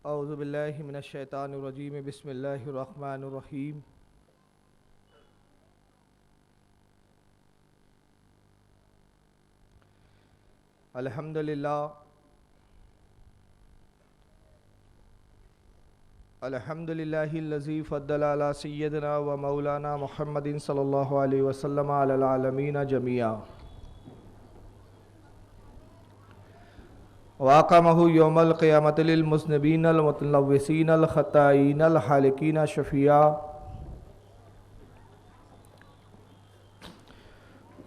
اعوذ باللہ من الشیطان الرجیم بسم اللہ الرحمن الرحیم الحمدللہ الذی فضل علی سیدنا و مولانا محمد صلی اللہ علیہ وسلم علی العالمین جميعا واقامہ یوم القیامت للمذنبین المتلوثین الخطائین الحالقین شفیعا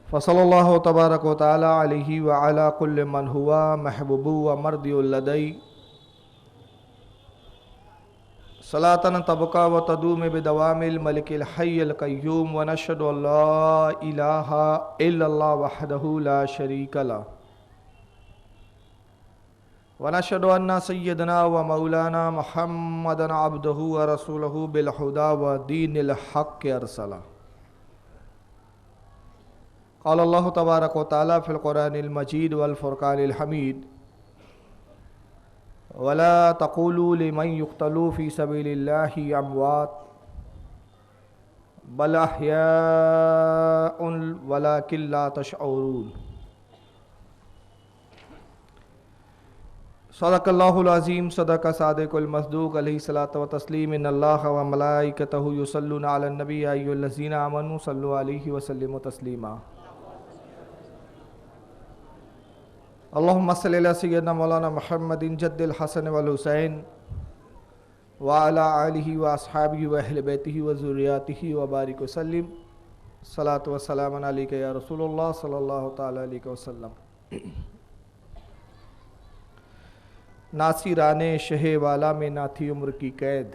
فصلی اللہ تبارک و تعالی علیہ وعلی کل من ہوا محبوب و مرضی لدی صلاۃ تبقى و تدوم بدوام الملک الحی القیوم ونشهد ان لا الہ الا اللہ وحدہ لا شریک لہ ونشهد ان سیدنا و مولانا محمدا عبدہ و رسولہ بالہدی و دین الحق ارسلہ قال اللہ تبارک و تعالی فی القرآن المجید والفرقان الحمید ولا تقولوا لمن يقتل في سبيل الله اموات بل احياء ولكن لا تشعرون صدق اللہ العظیم صدق صادق المصدوق علیہ الصلاۃ والتسلیم ان اللہ وملائکتہ یصلون علی النبی یا ایھا الذین آمنوا صلوا علیہ وسلموا تسلیما اللہم صلی علی سیدنا مولانا محمد جد الحسن والحسین وعلی آلہ واصحابہ واہل بیتہ وذریاتہ وبارک وسلم صلاۃ وسلام علیک یا رسول اللہ صلی اللہ تعالی علیہ وسلم ناصران شہ والا میں نہ تھی عمر کی قید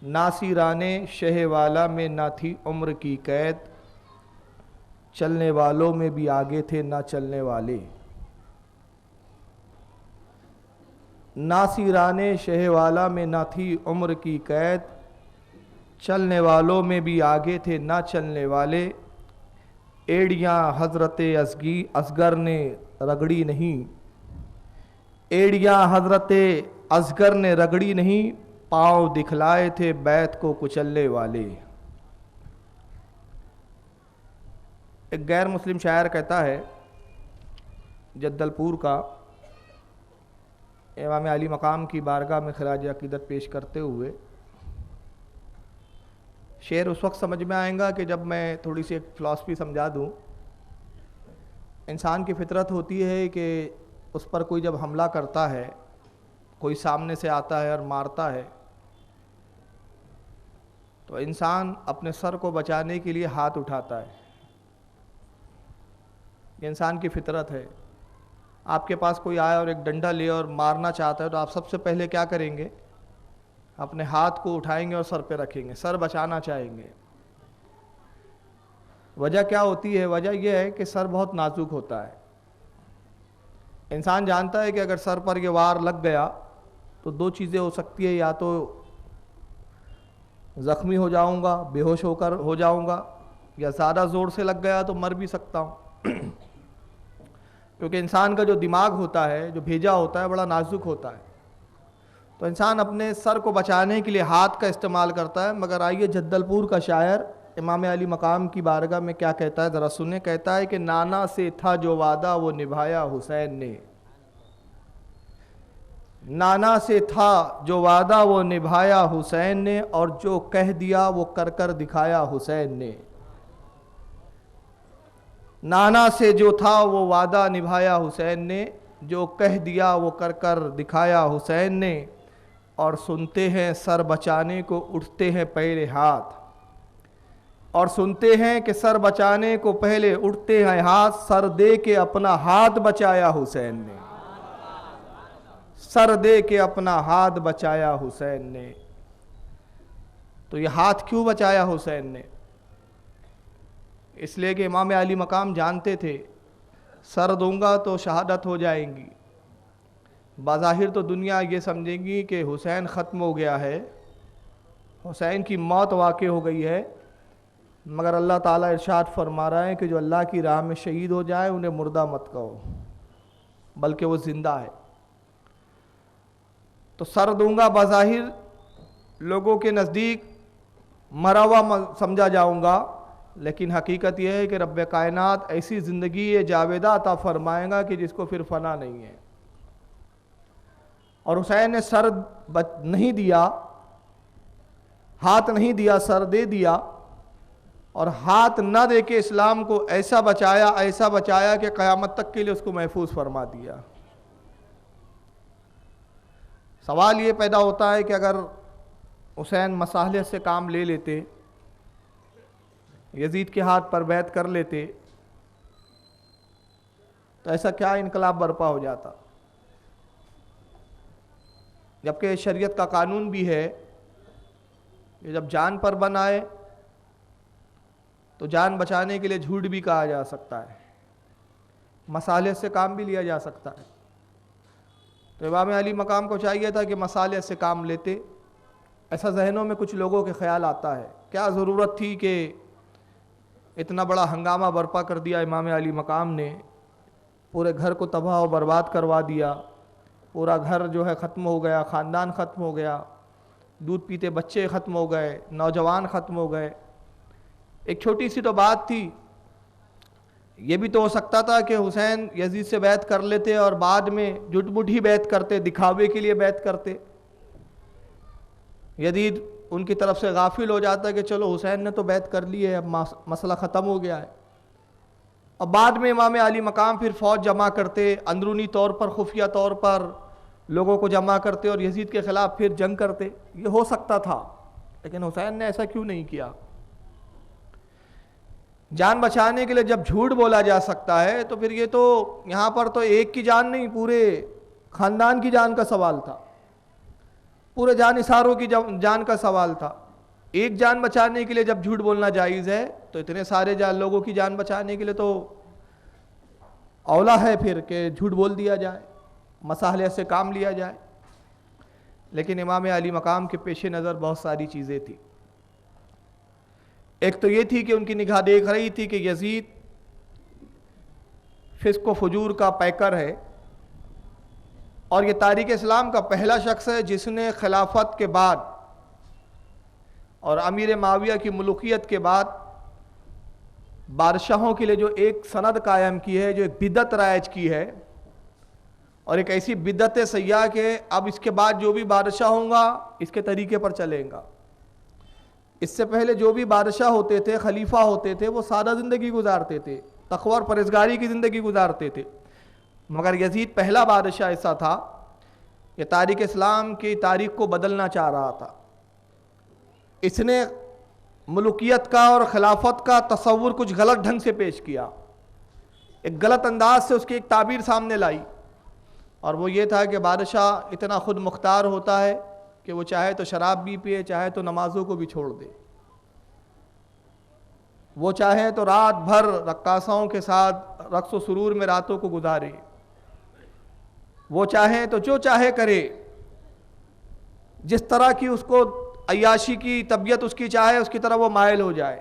ناصران شہ والا میں نہ تھی عمر کی قید چلنے والوں میں بھی آگے تھے نہ چلنے والے ناصران شہ والا میں نہ تھی عمر کی قید چلنے والوں میں بھی آگے تھے نہ چلنے والے ایڑیاں حضرت اصغر نے رگڑی نہیں ایڑیاں حضرت اصغر نے رگڑی نہیں پاؤں دکھلائے تھے بیت کو کچلنے والے ایک غیر مسلم شاعر کہتا ہے جدل پور کا امام علی مقام کی بارگاہ میں خراج عقیدت پیش کرتے ہوئے شعر اس وقت سمجھ میں آئے گا کہ جب میں تھوڑی سی ایک فلسفی سمجھا دوں انسان کی فطرت ہوتی ہے کہ اس پر کوئی جب حملہ کرتا ہے کوئی سامنے سے آتا ہے اور مارتا ہے تو انسان اپنے سر کو بچانے کے لیے ہاتھ اٹھاتا ہے یہ انسان کی فطرت ہے آپ کے پاس کوئی آئے اور ایک ڈنڈا لے اور مارنا چاہتا ہے تو آپ سب سے پہلے کیا کریں گے اپنے ہاتھ کو اٹھائیں گے اور سر پہ رکھیں گے سر بچانا چاہیں گے وجہ کیا ہوتی ہے وجہ یہ ہے کہ سر بہت نازک ہوتا ہے انسان جانتا ہے کہ اگر سر پر یہ وار لگ گیا تو دو چیزیں ہو سکتی ہے یا تو زخمی ہو جاؤں گا بے ہوش ہو کر ہو جاؤں گا یا زیادہ زور سے لگ گیا تو مر بھی سکتا ہوں کیونکہ انسان کا جو دماغ ہوتا ہے جو بھیجا ہوتا ہے بڑا نازک ہوتا ہے تو انسان اپنے سر کو بچانے کے لیے ہاتھ کا استعمال کرتا ہے مگر آئیے جدل پور کا شاعر امام علی مقام کی بارگاہ میں کیا کہتا ہے ذرا سنیں کہتا ہے کہ نانا سے تھا جو وعدہ وہ نبھایا حسین نے نانا سے تھا جو وعدہ وہ نبھایا حسین نے اور جو کہہ دیا وہ کر کر دکھایا حسین نے نانا سے جو تھا وہ وعدہ نبھایا حسین نے جو کہہ دیا وہ کر کر دکھایا حسین نے اور سنتے ہیں سر بچانے کو اٹھتے ہیں پہلے ہاتھ اور سنتے ہیں کہ سر بچانے کو پہلے اٹھتے ہیں ہاتھ سر دے کے اپنا ہاتھ بچایا حسین نے سر دے کے اپنا ہاتھ بچایا حسین نے تو یہ ہاتھ کیوں بچایا حسین نے اس لیے کہ امام علی مقام جانتے تھے سر دوں گا تو شہادت ہو جائیں گی بظاہر تو دنیا یہ سمجھیں گی کہ حسین ختم ہو گیا ہے حسین کی موت واقع ہو گئی ہے مگر اللہ تعالیٰ ارشاد فرما رہا ہے کہ جو اللہ کی راہ میں شہید ہو جائے انہیں مردہ مت کہو بلکہ وہ زندہ ہے. تو سر دوں گا بظاہر لوگوں کے نزدیک مرا ہوا سمجھا جاؤں گا، لیکن حقیقت یہ ہے کہ رب کائنات ایسی زندگی جاویدہ عطا فرمائے گا کہ جس کو پھر فنا نہیں ہے. اور حسین نے سر نہیں دیا، ہاتھ نہیں دیا، سر دے دیا، اور ہاتھ نہ دے کے اسلام کو ایسا بچایا کہ قیامت تک کے لیے اس کو محفوظ فرما دیا. سوال یہ پیدا ہوتا ہے کہ اگر حسین مصالحت سے کام لے لیتے، یزید کے ہاتھ پر بیعت کر لیتے، تو ایسا کیا انقلاب برپا ہو جاتا؟ جبکہ شریعت کا قانون بھی ہے کہ جب جان پر بن آئے تو جان بچانے کے لیے جھوٹ بھی کہا جا سکتا ہے، مصالحت سے کام بھی لیا جا سکتا ہے. تو امام علی مقام کو چاہیے تھا کہ مصالحت سے کام لیتے. ایسا ذہنوں میں کچھ لوگوں کے خیال آتا ہے، کیا ضرورت تھی کہ اتنا بڑا ہنگامہ برپا کر دیا امام علی مقام نے، پورے گھر کو تباہ و برباد کروا دیا، پورا گھر جو ہے ختم ہو گیا، خاندان ختم ہو گیا، دودھ پیتے بچے ختم ہو گئے، نوجوان ختم ہو گئے. ایک چھوٹی سی تو بات تھی. یہ بھی تو ہو سکتا تھا کہ حسین یزید سے بیعت کر لیتے اور بعد میں جھٹ مٹ ہی بیعت کرتے، دکھاوے کے لیے بیعت کرتے. یزید ان کی طرف سے غافل ہو جاتا کہ چلو حسین نے تو بیعت کر لی ہے، اب مسئلہ ختم ہو گیا ہے. اب بعد میں امام علی مقام پھر فوج جمع کرتے، اندرونی طور پر خفیہ طور پر لوگوں کو جمع کرتے اور یزید کے خلاف پھر جنگ کرتے. یہ ہو سکتا تھا، لیکن حسین نے ایسا کیوں نہیں کیا؟ جان بچانے کے لیے جب جھوٹ بولا جا سکتا ہے تو پھر یہ تو یہاں پر تو ایک کی جان نہیں، پورے خاندان کی جان کا سوال تھا، پورے جانثاروں کی جان کا سوال تھا. ایک جان بچانے کے لیے جب جھوٹ بولنا جائز ہے تو اتنے سارے لوگوں کی جان بچانے کے لیے تو اولا ہے پھر کہ جھوٹ بول دیا جائے، مصالحت سے کام لیا جائے. لیکن امام علی مقام کے پیش نظر بہت ساری چیزیں تھیں. ایک تو یہ تھی کہ ان کی نگاہ دیکھ رہی تھی کہ یزید فسق و فجور کا پیکر ہے، اور یہ تاریخ اسلام کا پہلا شخص ہے جس نے خلافت کے بعد اور امیر معاویہ کی ملوکیت کے بعد بادشاہوں کے لیے جو ایک سند قائم کی ہے، جو ایک بدعت رائج کی ہے، اور ایک ایسی بدعت سیاح کہ اب اس کے بعد جو بھی بادشاہ ہوں گا اس کے طریقے پر چلیں گا. اس سے پہلے جو بھی بادشاہ ہوتے تھے، خلیفہ ہوتے تھے، وہ سادہ زندگی گزارتے تھے، تقوی اور پرہیزگاری کی زندگی گزارتے تھے. مگر یزید پہلا بادشاہ ایسا تھا کہ تاریخ اسلام کی تاریخ کو بدلنا چاہ رہا تھا. اس نے ملوکیت کا اور خلافت کا تصور کچھ غلط ڈھنگ سے پیش کیا، ایک غلط انداز سے اس کی ایک تعبیر سامنے لائی، اور وہ یہ تھا کہ بادشاہ اتنا خود مختار ہوتا ہے کہ وہ چاہے تو شراب بھی پیے، چاہے تو نمازوں کو بھی چھوڑ دے، وہ چاہے تو رات بھر رقاصوں کے ساتھ رقص و سرور میں راتوں کو گزارے، وہ چاہے تو جو چاہے کرے، جس طرح کی اس کو عیاشی کی طبیعت اس کی چاہے اس کی طرح وہ مائل ہو جائے.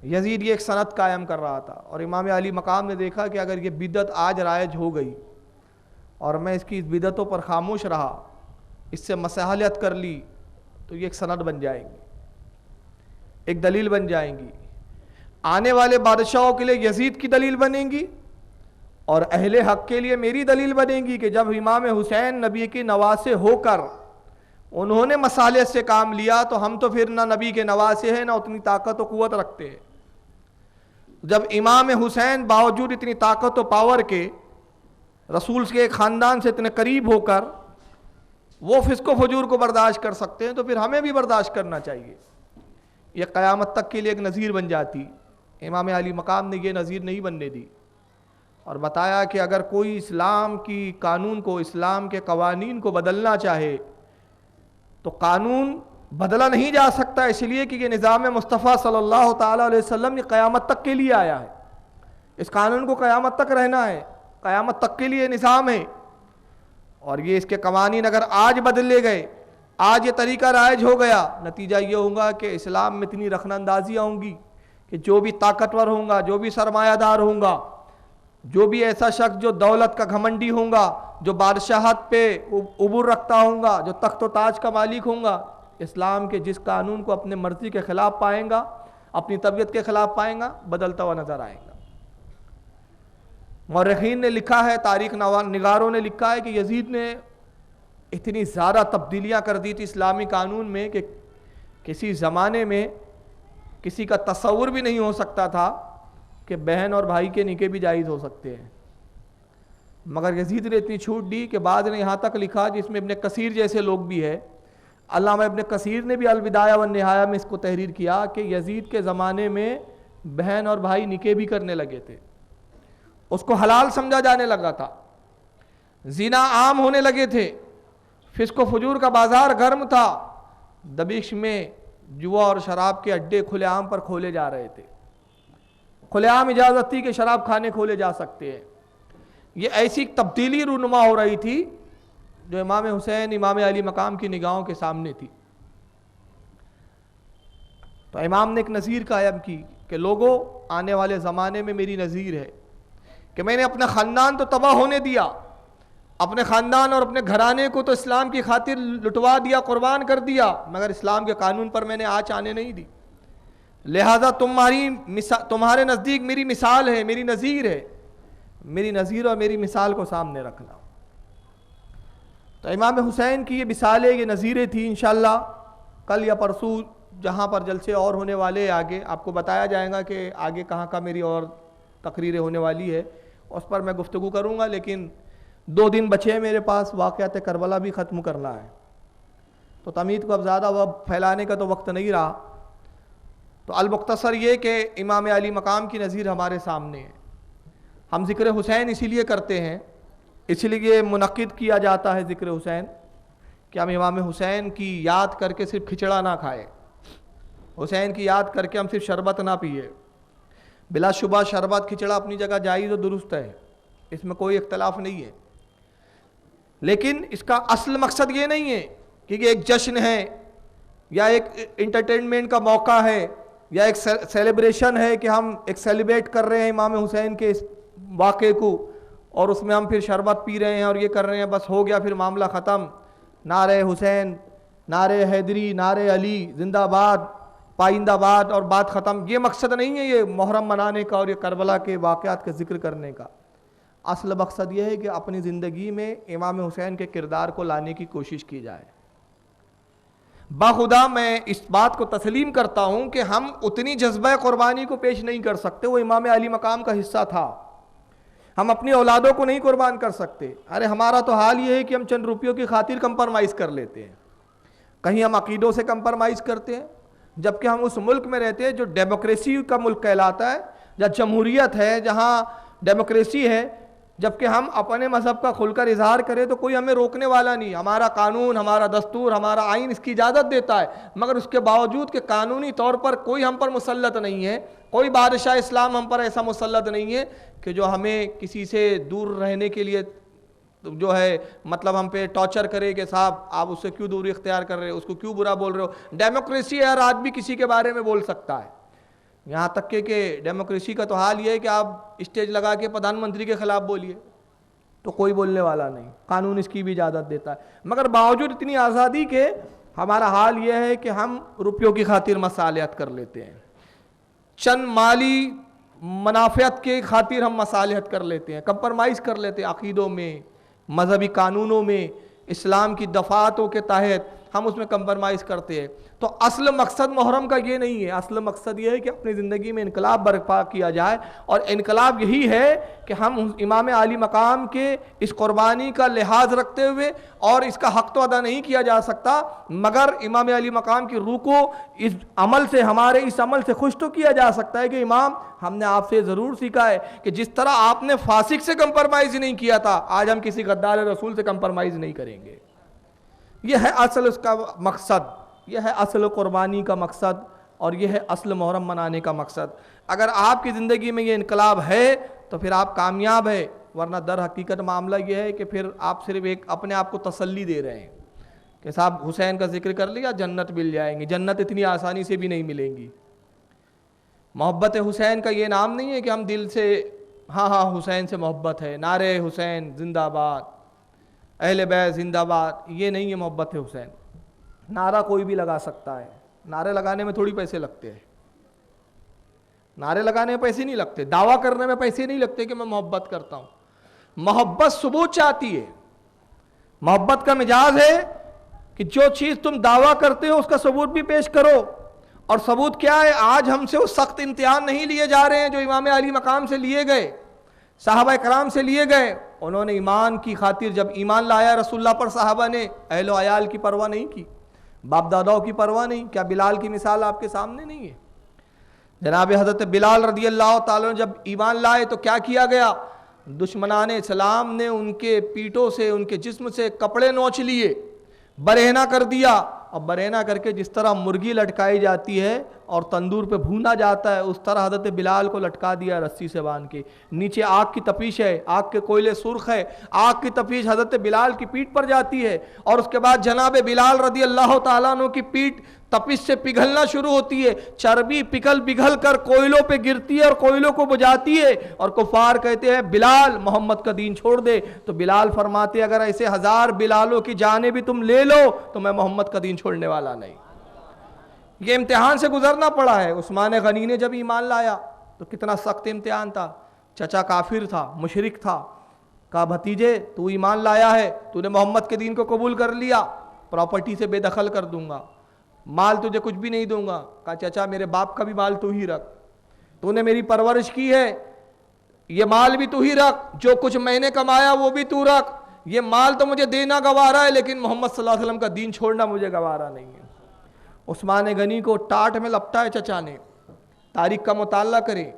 یزید یہ ایک سنت قائم کر رہا تھا، اور امام علی مقام نے دیکھا کہ اگر یہ بدعت آج رائج ہو گئی اور میں اس کی بدعتوں پر خاموش رہا، اس سے مصالحت کر لی، تو یہ ایک سند بن جائے گی، ایک دلیل بن جائیں گی. آنے والے بادشاہوں کے لیے یزید کی دلیل بنیں گی، اور اہل حق کے لیے میری دلیل بنے گی کہ جب امام حسین نبی کے نواسے ہو کر انہوں نے مصالحت سے کام لیا تو ہم تو پھر نہ نبی کے نواسے ہیں، نہ اتنی طاقت و قوت رکھتے ہیں. جب امام حسین باوجود اتنی طاقت و پاور کے رسول کے خاندان سے اتنے قریب ہو کر وہ فسق و فجور کو برداشت کر سکتے ہیں تو پھر ہمیں بھی برداشت کرنا چاہیے. یہ قیامت تک کے لیے ایک نظیر بن جاتی. امام علی مقام نے یہ نظیر نہیں بننے دی، اور بتایا کہ اگر کوئی اسلام کی قانون کو، اسلام کے قوانین کو بدلنا چاہے تو قانون بدلا نہیں جا سکتا، اس لیے کہ یہ نظام مصطفیٰ صلی اللہ تعالیٰ علیہ وسلم یہ قیامت تک کے لیے آیا ہے. اس قانون کو قیامت تک رہنا ہے، قیامت تک کے لیے نظام ہے. اور یہ اس کے قوانین اگر آج بدلے گئے، آج یہ طریقہ رائج ہو گیا، نتیجہ یہ ہوگا کہ اسلام میں اتنی رخنہ اندازیاں ہوں گی کہ جو بھی طاقتور ہوں گا، جو بھی سرمایہ دار ہوں گا، جو بھی ایسا شخص جو دولت کا گھمنڈی ہوں گا، جو بادشاہت پہ عبور رکھتا ہوں گا، جو تخت و تاج کا مالک ہوں گا، اسلام کے جس قانون کو اپنے مرضی کے خلاف پائیں گا، اپنی طبیعت کے خلاف پائیں گا، بدلتا ہوا نظر آئے گا۔ مورخین نے لکھا ہے، تاریخ نگاروں نے لکھا ہے کہ یزید نے اتنی زیادہ تبدیلیاں کر دی تھی اسلامی قانون میں کہ کسی زمانے میں کسی کا تصور بھی نہیں ہو سکتا تھا کہ بہن اور بھائی کے نکاح بھی جائز ہو سکتے ہیں، مگر یزید نے اتنی چھوٹ دی کہ بعد نے یہاں تک لکھا، جس میں ابن کثیر جیسے لوگ بھی ہے، علامہ ابن کثیر نے بھی البدایہ والنہایہ میں اس کو تحریر کیا کہ یزید کے زمانے میں بہن اور بھائی نکاح بھی کرنے لگے تھے، اس کو حلال سمجھا جانے لگا تھا، زنا عام ہونے لگے تھے، فسق و فجور کا بازار گرم تھا، دمشق میں جوا اور شراب کے اڈے کھلے عام پر کھولے جا رہے تھے، کھلے عام اجازت تھی کہ شراب کھانے کھولے جا سکتے ہیں۔ یہ ایسی تبدیلی رونما ہو رہی تھی جو امام حسین امام علی مقام کی نگاہوں کے سامنے تھی۔ تو امام نے ایک نذیر قائم کی کہ لوگوں، آنے والے زمانے میں میری نذیر ہے کہ میں نے اپنا خاندان تو تباہ ہونے دیا، اپنے خاندان اور اپنے گھرانے کو تو اسلام کی خاطر لٹوا دیا، قربان کر دیا، مگر اسلام کے قانون پر میں نے آنچ آنے نہیں دی، لہذا تمہارے نزدیک میری مثال ہے، میری نذیر ہے، میری نذیر اور میری مثال کو سامنے رکھنا۔ تو امام حسین کی یہ مثالیں، یہ نذیریں تھیں۔ انشاءاللہ کل یا پرسوں جہاں پر جلسے اور ہونے والے، آگے آپ کو بتایا جائے گا کہ آگے کہاں کا میری اور تقریریں ہونے والی ہے، اس پر میں گفتگو کروں گا، لیکن 2 دن بچے ہیں میرے پاس، واقعات کربلا بھی ختم کرنا ہے، تو تمہید کو اب زیادہ پھیلانے کا تو وقت نہیں رہا۔ تو المختصر یہ کہ امام علی مقام کی نظیر ہمارے سامنے ہے۔ ہم ذکر حسین اسی لیے کرتے ہیں، اس لیے منعقد کیا جاتا ہے ذکر حسین، کہ ہم امام حسین کی یاد کر کے صرف کھچڑا نہ کھائے، حسین کی یاد کر کے ہم صرف شربت نہ پیے۔ بلا شبہ شربت کھچڑا اپنی جگہ جائز و درست ہے، اس میں کوئی اختلاف نہیں ہے، لیکن اس کا اصل مقصد یہ نہیں ہے کہ یہ ایک جشن ہے یا ایک انٹرٹینمنٹ کا موقع ہے یا ایک سیلیبریشن ہے کہ ہم ایک سیلیبریٹ کر رہے ہیں امام حسین کے اس واقعے کو، اور اس میں ہم پھر شربت پی رہے ہیں اور یہ کر رہے ہیں، بس ہو گیا پھر معاملہ ختم، نعرہ حسین، نعرہ حیدری، نعرہ علی زندہ باد، پائندہ باد، اور بات ختم۔ یہ مقصد نہیں ہے یہ محرم منانے کا اور یہ کربلا کے واقعات کا ذکر کرنے کا۔ اصل مقصد یہ ہے کہ اپنی زندگی میں امام حسین کے کردار کو لانے کی کوشش کی جائے۔ باخدا میں اس بات کو تسلیم کرتا ہوں کہ ہم اتنی جذبہ قربانی کو پیش نہیں کر سکتے، وہ امام علی مقام کا حصہ تھا، ہم اپنی اولادوں کو نہیں قربان کر سکتے۔ ارے ہمارا تو حال یہ ہے کہ ہم چند روپیوں کی خاطر کمپرمائز کر لیتے ہیں، کہیں ہم عقیدوں سے کمپرمائز کرتے ہیں، جبکہ ہم اس ملک میں رہتے ہیں جو ڈیموکریسی کا ملک کہلاتا ہے، یا جمہوریت ہے جہاں ڈیموکریسی ہے، جبکہ ہم اپنے مذہب کا کھل کر اظہار کریں تو کوئی ہمیں روکنے والا نہیں۔ ہمارا قانون، ہمارا دستور، ہمارا آئین اس کی اجازت دیتا ہے، مگر اس کے باوجود کہ قانونی طور پر کوئی ہم پر مسلط نہیں ہے، کوئی بادشاہ اسلام ہم پر ایسا مسلط نہیں ہے کہ جو ہمیں کسی سے دور رہنے کے لیے جو ہے مطلب ہم پہ ٹارچر کرے کہ صاحب آپ اس سے کیوں دوری اختیار کر رہے ہو، اس کو کیوں برا بول رہے ہو۔ ڈیموکریسی ہے، ہر آدمی کسی کے بارے میں بول سکتا ہے، یہاں تک کہ ڈیموکریسی کا تو حال یہ ہے کہ آپ اسٹیج لگا کے پردھان منتری کے خلاف بولیے تو کوئی بولنے والا نہیں، قانون اس کی بھی اجازت دیتا ہے، مگر باوجود اتنی آزادی کے ہمارا حال یہ ہے کہ ہم روپیوں کی خاطر مصالحت کر لیتے ہیں، چند مالی منافعت کے خاطر ہم مصالحت کر لیتے ہیں، کمپرمائز کر لیتے ہیں، عقیدوں میں، مذہبی قانونوں میں، اسلام کی دفعاتوں کے تحت ہم اس میں کمپرمائز کرتے ہیں۔ تو اصل مقصد محرم کا یہ نہیں ہے، اصل مقصد یہ ہے کہ اپنی زندگی میں انقلاب برپا کیا جائے، اور انقلاب یہی ہے کہ ہم امام علی مقام کے اس قربانی کا لحاظ رکھتے ہوئے، اور اس کا حق تو ادا نہیں کیا جا سکتا مگر امام علی مقام کی روح کو اس عمل سے، ہمارے اس عمل سے خوش تو کیا جا سکتا ہے کہ امام ہم نے آپ سے ضرور سیکھا ہے کہ جس طرح آپ نے فاسق سے کمپرمائز نہیں کیا تھا، آج ہم کسی غدار رسول سے کمپرمائز نہیں کریں گے۔ یہ ہے اصل اس کا مقصد، یہ ہے اصل قربانی کا مقصد، اور یہ ہے اصل محرم منانے کا مقصد۔ اگر آپ کی زندگی میں یہ انقلاب ہے تو پھر آپ کامیاب ہے، ورنہ در حقیقت معاملہ یہ ہے کہ پھر آپ صرف ایک اپنے آپ کو تسلی دے رہے ہیں کہ صاحب حسین کا ذکر کر لیا جنت مل جائیں گی، جنت اتنی آسانی سے بھی نہیں ملیں گی۔ محبت حسین کا یہ نام نہیں ہے کہ ہم دل سے ہاں ہاں حسین سے محبت ہے، نعرے حسین زندہ باد، اہل بیت زندہ باد، یہ نہیں ہے محبت حسین۔ نعرہ کوئی بھی لگا سکتا ہے، نعرے لگانے میں تھوڑی پیسے لگتے ہیں، نعرے لگانے میں پیسے نہیں لگتے، دعویٰ کرنے میں پیسے نہیں لگتے کہ میں محبت کرتا ہوں۔ محبت ثبوت چاہتی ہے، محبت کا مزاج ہے کہ جو چیز تم دعویٰ کرتے ہو اس کا ثبوت بھی پیش کرو۔ اور ثبوت کیا ہے؟ آج ہم سے وہ سخت امتحان نہیں لیے جا رہے ہیں جو امام علی مقام سے لیے گئے، صحابہ کرام سے لیے گئے۔ انہوں نے ایمان کی خاطر جب ایمان لایا رسول اللہ پر، صحابہ نے اہل و عیال کی پرواہ نہیں کی، باپ داداؤں کی پرواہ نہیں۔ کیا بلال کی مثال آپ کے سامنے نہیں ہے؟ جناب حضرت بلال رضی اللہ تعالیٰ جب ایمان لائے تو کیا کیا گیا؟ دشمنان اسلام نے ان کے پیٹوں سے، ان کے جسم سے کپڑے نوچ لیے، برہنہ کر دیا، اور برہنہ کر کے جس طرح مرغی لٹکائی جاتی ہے اور تندور پہ بھونا جاتا ہے، اس طرح حضرت بلال کو لٹکا دیا رسی سے باندھ کے۔ نیچے آگ کی تپیش ہے، آگ کے کوئلے سرخ ہے، آگ کی تپیش حضرت بلال کی پیٹھ پر جاتی ہے، اور اس کے بعد جناب بلال رضی اللہ تعالیٰ عنہ کی پیٹھ تپش سے پگھلنا شروع ہوتی ہے، چربی پگھل کر کوئلوں پہ گرتی ہے اور کوئلوں کو بجھاتی ہے، اور کفار کہتے ہیں بلال محمد کا دین چھوڑ دے۔ تو بلال فرماتے اگر ایسے 1000 بلالوں کی جانیں بھی تم لے لو تو میں محمد کا دین چھوڑنے والا نہیں۔ یہ امتحان سے گزرنا پڑا ہے۔ عثمان غنی نے جب ایمان لایا تو کتنا سخت امتحان تھا، چچا کافر تھا، مشرک تھا، کہا بھتیجے تو ایمان لایا ہے، تو نے محمد کے دین کو قبول کر لیا، پراپرٹی سے بے دخل کر دوں گا، مال تجھے کچھ بھی نہیں دوں گا۔ کہا چچا میرے باپ کا بھی مال تو ہی رکھ، تو نے میری پرورش کی ہے، یہ مال بھی تو ہی رکھ، جو کچھ میں نے کمایا وہ بھی تو رکھ، یہ مال تو مجھے دینا گوارا ہے لیکن محمد صلی اللہ علیہ وسلم کا دین چھوڑنا مجھے گوارا نہیں ہے۔ عثمان غنی کو ٹاٹ میں لپٹا ہے چچا نے، تاریخ کا مطالعہ کریں،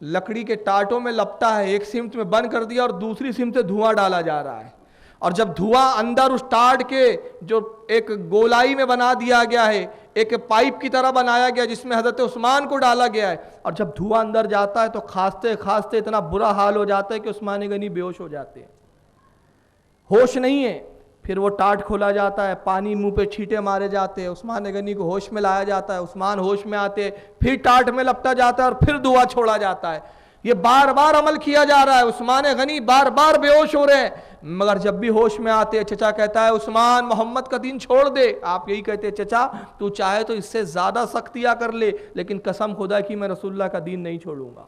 لکڑی کے ٹاٹوں میں لپٹا ہے، ایک سمت میں بند کر دیا اور دوسری سمت سے دھواں ڈالا جا رہا ہے، اور جب دھواں اندر اس ٹاٹ کے جو ایک گولائی میں بنا دیا گیا ہے، ایک پائپ کی طرح بنایا گیا جس میں حضرت عثمان کو ڈالا گیا ہے، اور جب دھواں اندر جاتا ہے تو کھانستے کھانستے اتنا برا حال ہو جاتا ہے کہ عثمان غنی بے ہوش ہو جاتے ہیں، ہوش نہیں ہے۔ پھر وہ ٹاٹ کھولا جاتا ہے، پانی منہ پہ چھینٹے مارے جاتے ہیں، عثمان غنی کو ہوش میں لایا جاتا ہے، عثمان ہوش میں آتے، پھر ٹاٹ میں لپٹا جاتا ہے اور پھر دعا چھوڑا جاتا ہے۔ یہ بار بار عمل کیا جا رہا ہے، عثمان غنی بار بار بے ہوش ہو رہے ہیں، مگر جب بھی ہوش میں آتے چچا کہتا ہے عثمان محمد کا دین چھوڑ دے۔ آپ یہی کہتے ہیں چچا تو چاہے تو اس سے زیادہ سختیاں کر لے لیکن قسم خدا کی میں رسول اللہ کا دین نہیں چھوڑوں گا۔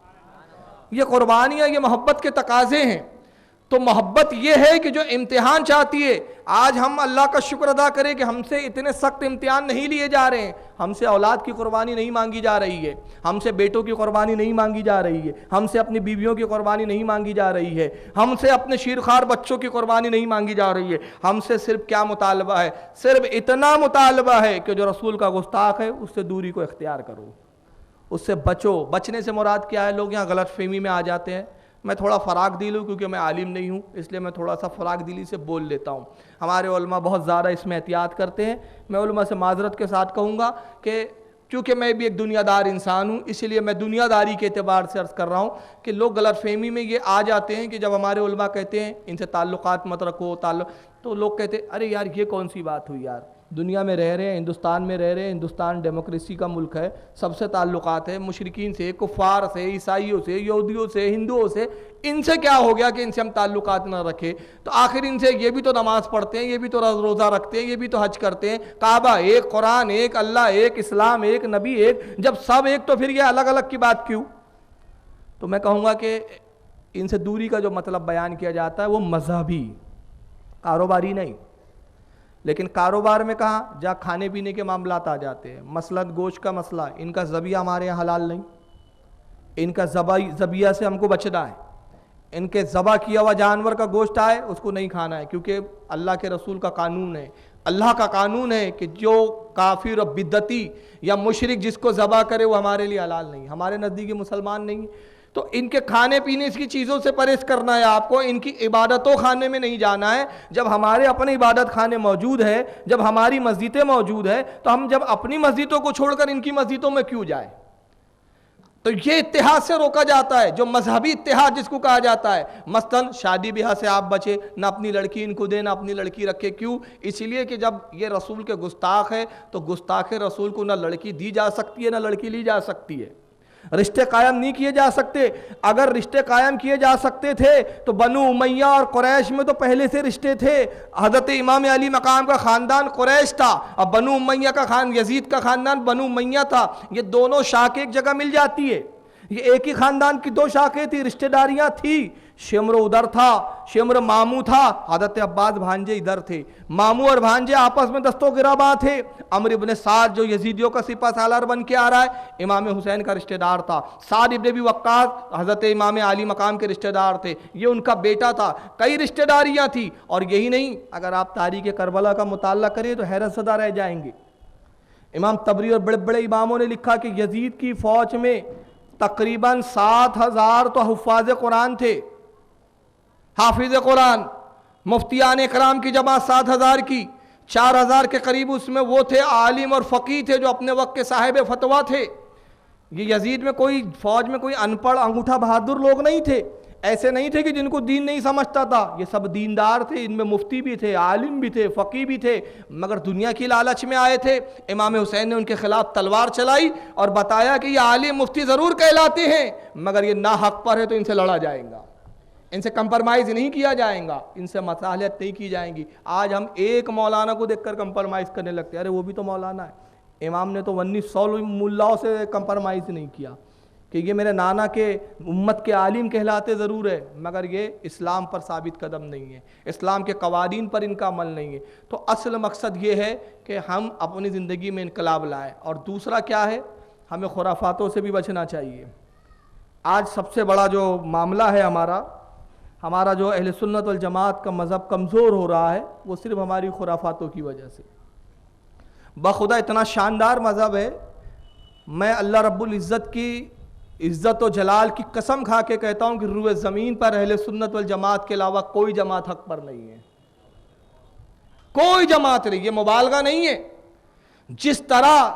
یہ قربانیاں، یہ محبت کے تقاضے ہیں۔ تو محبت یہ ہے کہ جو امتحان چاہتی ہے، آج ہم اللہ کا شکر ادا کریں کہ ہم سے اتنے سخت امتحان نہیں لیے جا رہے ہیں، ہم سے اولاد کی قربانی نہیں مانگی جا رہی ہے، ہم سے بیٹوں کی قربانی نہیں مانگی جا رہی ہے، ہم سے اپنی بیویوں کی قربانی نہیں مانگی جا رہی ہے، ہم سے اپنے شیرخوار بچوں کی قربانی نہیں مانگی جا رہی ہے۔ ہم سے صرف کیا مطالبہ ہے؟ صرف اتنا مطالبہ ہے کہ جو رسول کا گستاخ ہے اس سے دوری کو اختیار کرو، اس سے بچو۔ بچنے سے مراد کیا ہے؟ لوگ یہاں غلط فہمی میں آ جاتے ہیں۔ میں تھوڑا فراغ دل ہوں کیونکہ میں عالم نہیں ہوں، اس لیے میں تھوڑا سا فراغ دلی سے بول لیتا ہوں۔ ہمارے علماء بہت زیادہ اس میں احتیاط کرتے ہیں۔ میں علماء سے معذرت کے ساتھ کہوں گا کہ چونکہ میں بھی ایک دنیا دار انسان ہوں، اسی لیے میں دنیا داری کے اعتبار سے عرض کر رہا ہوں کہ لوگ غلط فہمی میں یہ آ جاتے ہیں کہ جب ہمارے علماء کہتے ہیں ان سے تعلقات مت رکھو، تو لوگ کہتے ہیں ارے یار یہ کون سی بات ہوئی یار، دنیا میں رہ رہے ہیں، ہندوستان میں رہ رہے ہیں، ہندوستان ڈیموکریسی کا ملک ہے، سب سے تعلقات ہے، مشرکین سے، کفار سے، عیسائیوں سے، یہودیوں سے، ہندوؤں سے، ان سے کیا ہو گیا کہ ان سے ہم تعلقات نہ رکھیں؟ تو آخر ان سے یہ بھی تو نماز پڑھتے ہیں، یہ بھی تو روزہ رکھتے ہیں، یہ بھی تو حج کرتے ہیں، کعبہ ایک، قرآن ایک، اللہ ایک، اسلام ایک، نبی ایک، جب سب ایک تو پھر یہ الگ الگ کی بات کیوں؟ تو میں کہوں گا کہ ان سے دوری کا جو مطلب بیان کیا جاتا ہے وہ مذہبی، کاروباری نہیں۔ لیکن کاروبار میں کہاں جا کھانے پینے کے معاملات آ جاتے ہیں، مثلاً گوشت کا مسئلہ، ان کا ذبیحہ ہمارے یہاں حلال نہیں، ان کا ذبیحہ سے ہم کو بچنا ہے، ان کے ذبح کیا ہوا جانور کا گوشت آئے اس کو نہیں کھانا ہے، کیونکہ اللہ کے رسول کا قانون ہے، اللہ کا قانون ہے کہ جو کافر و بدعتی یا مشرک جس کو ذبح کرے وہ ہمارے لیے حلال نہیں، ہمارے نزدیک مسلمان نہیں۔ تو ان کے کھانے پینے کی چیزوں سے پرہیز کرنا ہے آپ کو، ان کی عبادتوں خانے میں نہیں جانا ہے۔ جب ہمارے اپنے عبادت خانے موجود ہے، جب ہماری مسجدیں موجود ہے، تو ہم جب اپنی مسجدوں کو چھوڑ کر ان کی مسجدوں میں کیوں جائیں؟ تو یہ اتحاد سے روکا جاتا ہے، جو مذہبی اتحاد جس کو کہا جاتا ہے۔ مثلاً شادی بیاہ سے آپ بچے، نہ اپنی لڑکی ان کو دیں، نہ اپنی لڑکی رکھے، کیوں؟ اس لیے کہ جب یہ رسول کے گستاخ ہے تو گستاخ رسول کو نہ لڑکی دی جا سکتی ہے نہ لڑکی لی جا سکتی ہے۔ رشتے قائم نہیں کیے جا سکتے. اگر رشتے قائم کیے جا سکتے تھے تو بنو امیہ اور قریش میں تو پہلے سے رشتے تھے. حضرت امام علی مقام کا خاندان قریش تھا, اور بنو امیہ کا یزید کا خاندان بنو امیہ تھا. یہ دونوں شاخیں ایک جگہ مل جاتی ہے. یہ ایک ہی خاندان کی دو شاخیں تھی, رشتہ داریاں تھی. شمر ادھر تھا, شمر ماموں تھا, حضرت عباس بھانجے ادھر تھے. ماموں اور بھانجے آپس میں دستوں گراباں تھے. عمر ابن سعد جو یزیدیوں کا سپہ سالار بن کے آ رہا ہے, امام حسین کا رشتہ دار تھا. سعد ابن ابی وقاص حضرت امام علی مقام کے رشتہ دار تھے, یہ ان کا بیٹا تھا. کئی رشتہ داریاں تھی. اور یہی نہیں, اگر آپ تاریخ کربلا کا مطالعہ کریں تو حیرت زدہ رہ جائیں گے. امام طبری اور بڑے بڑے اماموں نے لکھا کہ یزید کی فوج میں تقریباً 7,000 تو حفاظ قرآن تھے, حافظ قرآن. مفتیان اکرام کی جماعت 7,000 کی, 4,000 کے قریب اس میں وہ تھے عالم اور فقیہ تھے جو اپنے وقت کے صاحب فتویٰ تھے. یہ یزید میں کوئی فوج میں کوئی ان پڑھ انگوٹھا بہادر لوگ نہیں تھے, ایسے نہیں تھے کہ جن کو دین نہیں سمجھتا تھا. یہ سب دیندار تھے, ان میں مفتی بھی تھے, عالم بھی تھے, فقیہ بھی تھے, مگر دنیا کی لالچ میں آئے تھے. امام حسین نے ان کے خلاف تلوار چلائی اور بتایا کہ یہ عالم مفتی ضرور کہلاتے ہیں, مگر یہ ناحق پر ہے تو ان سے لڑا جائے گا, ان سے کمپرمائز نہیں کیا جائے گا, ان سے مصالحت نہیں کی جائیں گی. آج ہم ایک مولانا کو دیکھ کر کمپرمائز کرنے لگتے ہیں, ارے وہ بھی تو مولانا ہے. امام نے تو 1900 ملاؤں سے کمپرمائز نہیں کیا کہ یہ میرے نانا کے امت کے عالم کہلاتے ضرور ہے, مگر یہ اسلام پر ثابت قدم نہیں ہے, اسلام کے قوانین پر ان کا عمل نہیں ہے. تو اصل مقصد یہ ہے کہ ہم اپنی زندگی میں انقلاب لائیں. اور دوسرا کیا ہے, ہمیں خرافاتوں سے بھی بچنا چاہیے. آج سب سے بڑا جو معاملہ ہے ہمارا جو اہل سنت والجماعت کا مذہب کمزور ہو رہا ہے, وہ صرف ہماری خرافاتوں کی وجہ سے. بخدا اتنا شاندار مذہب ہے, میں اللہ رب العزت کی عزت و جلال کی قسم کھا کے کہتا ہوں کہ روئے زمین پر اہل سنت والجماعت کے علاوہ کوئی جماعت حق پر نہیں ہے, کوئی جماعت نہیں. یہ مبالغہ نہیں ہے. جس طرح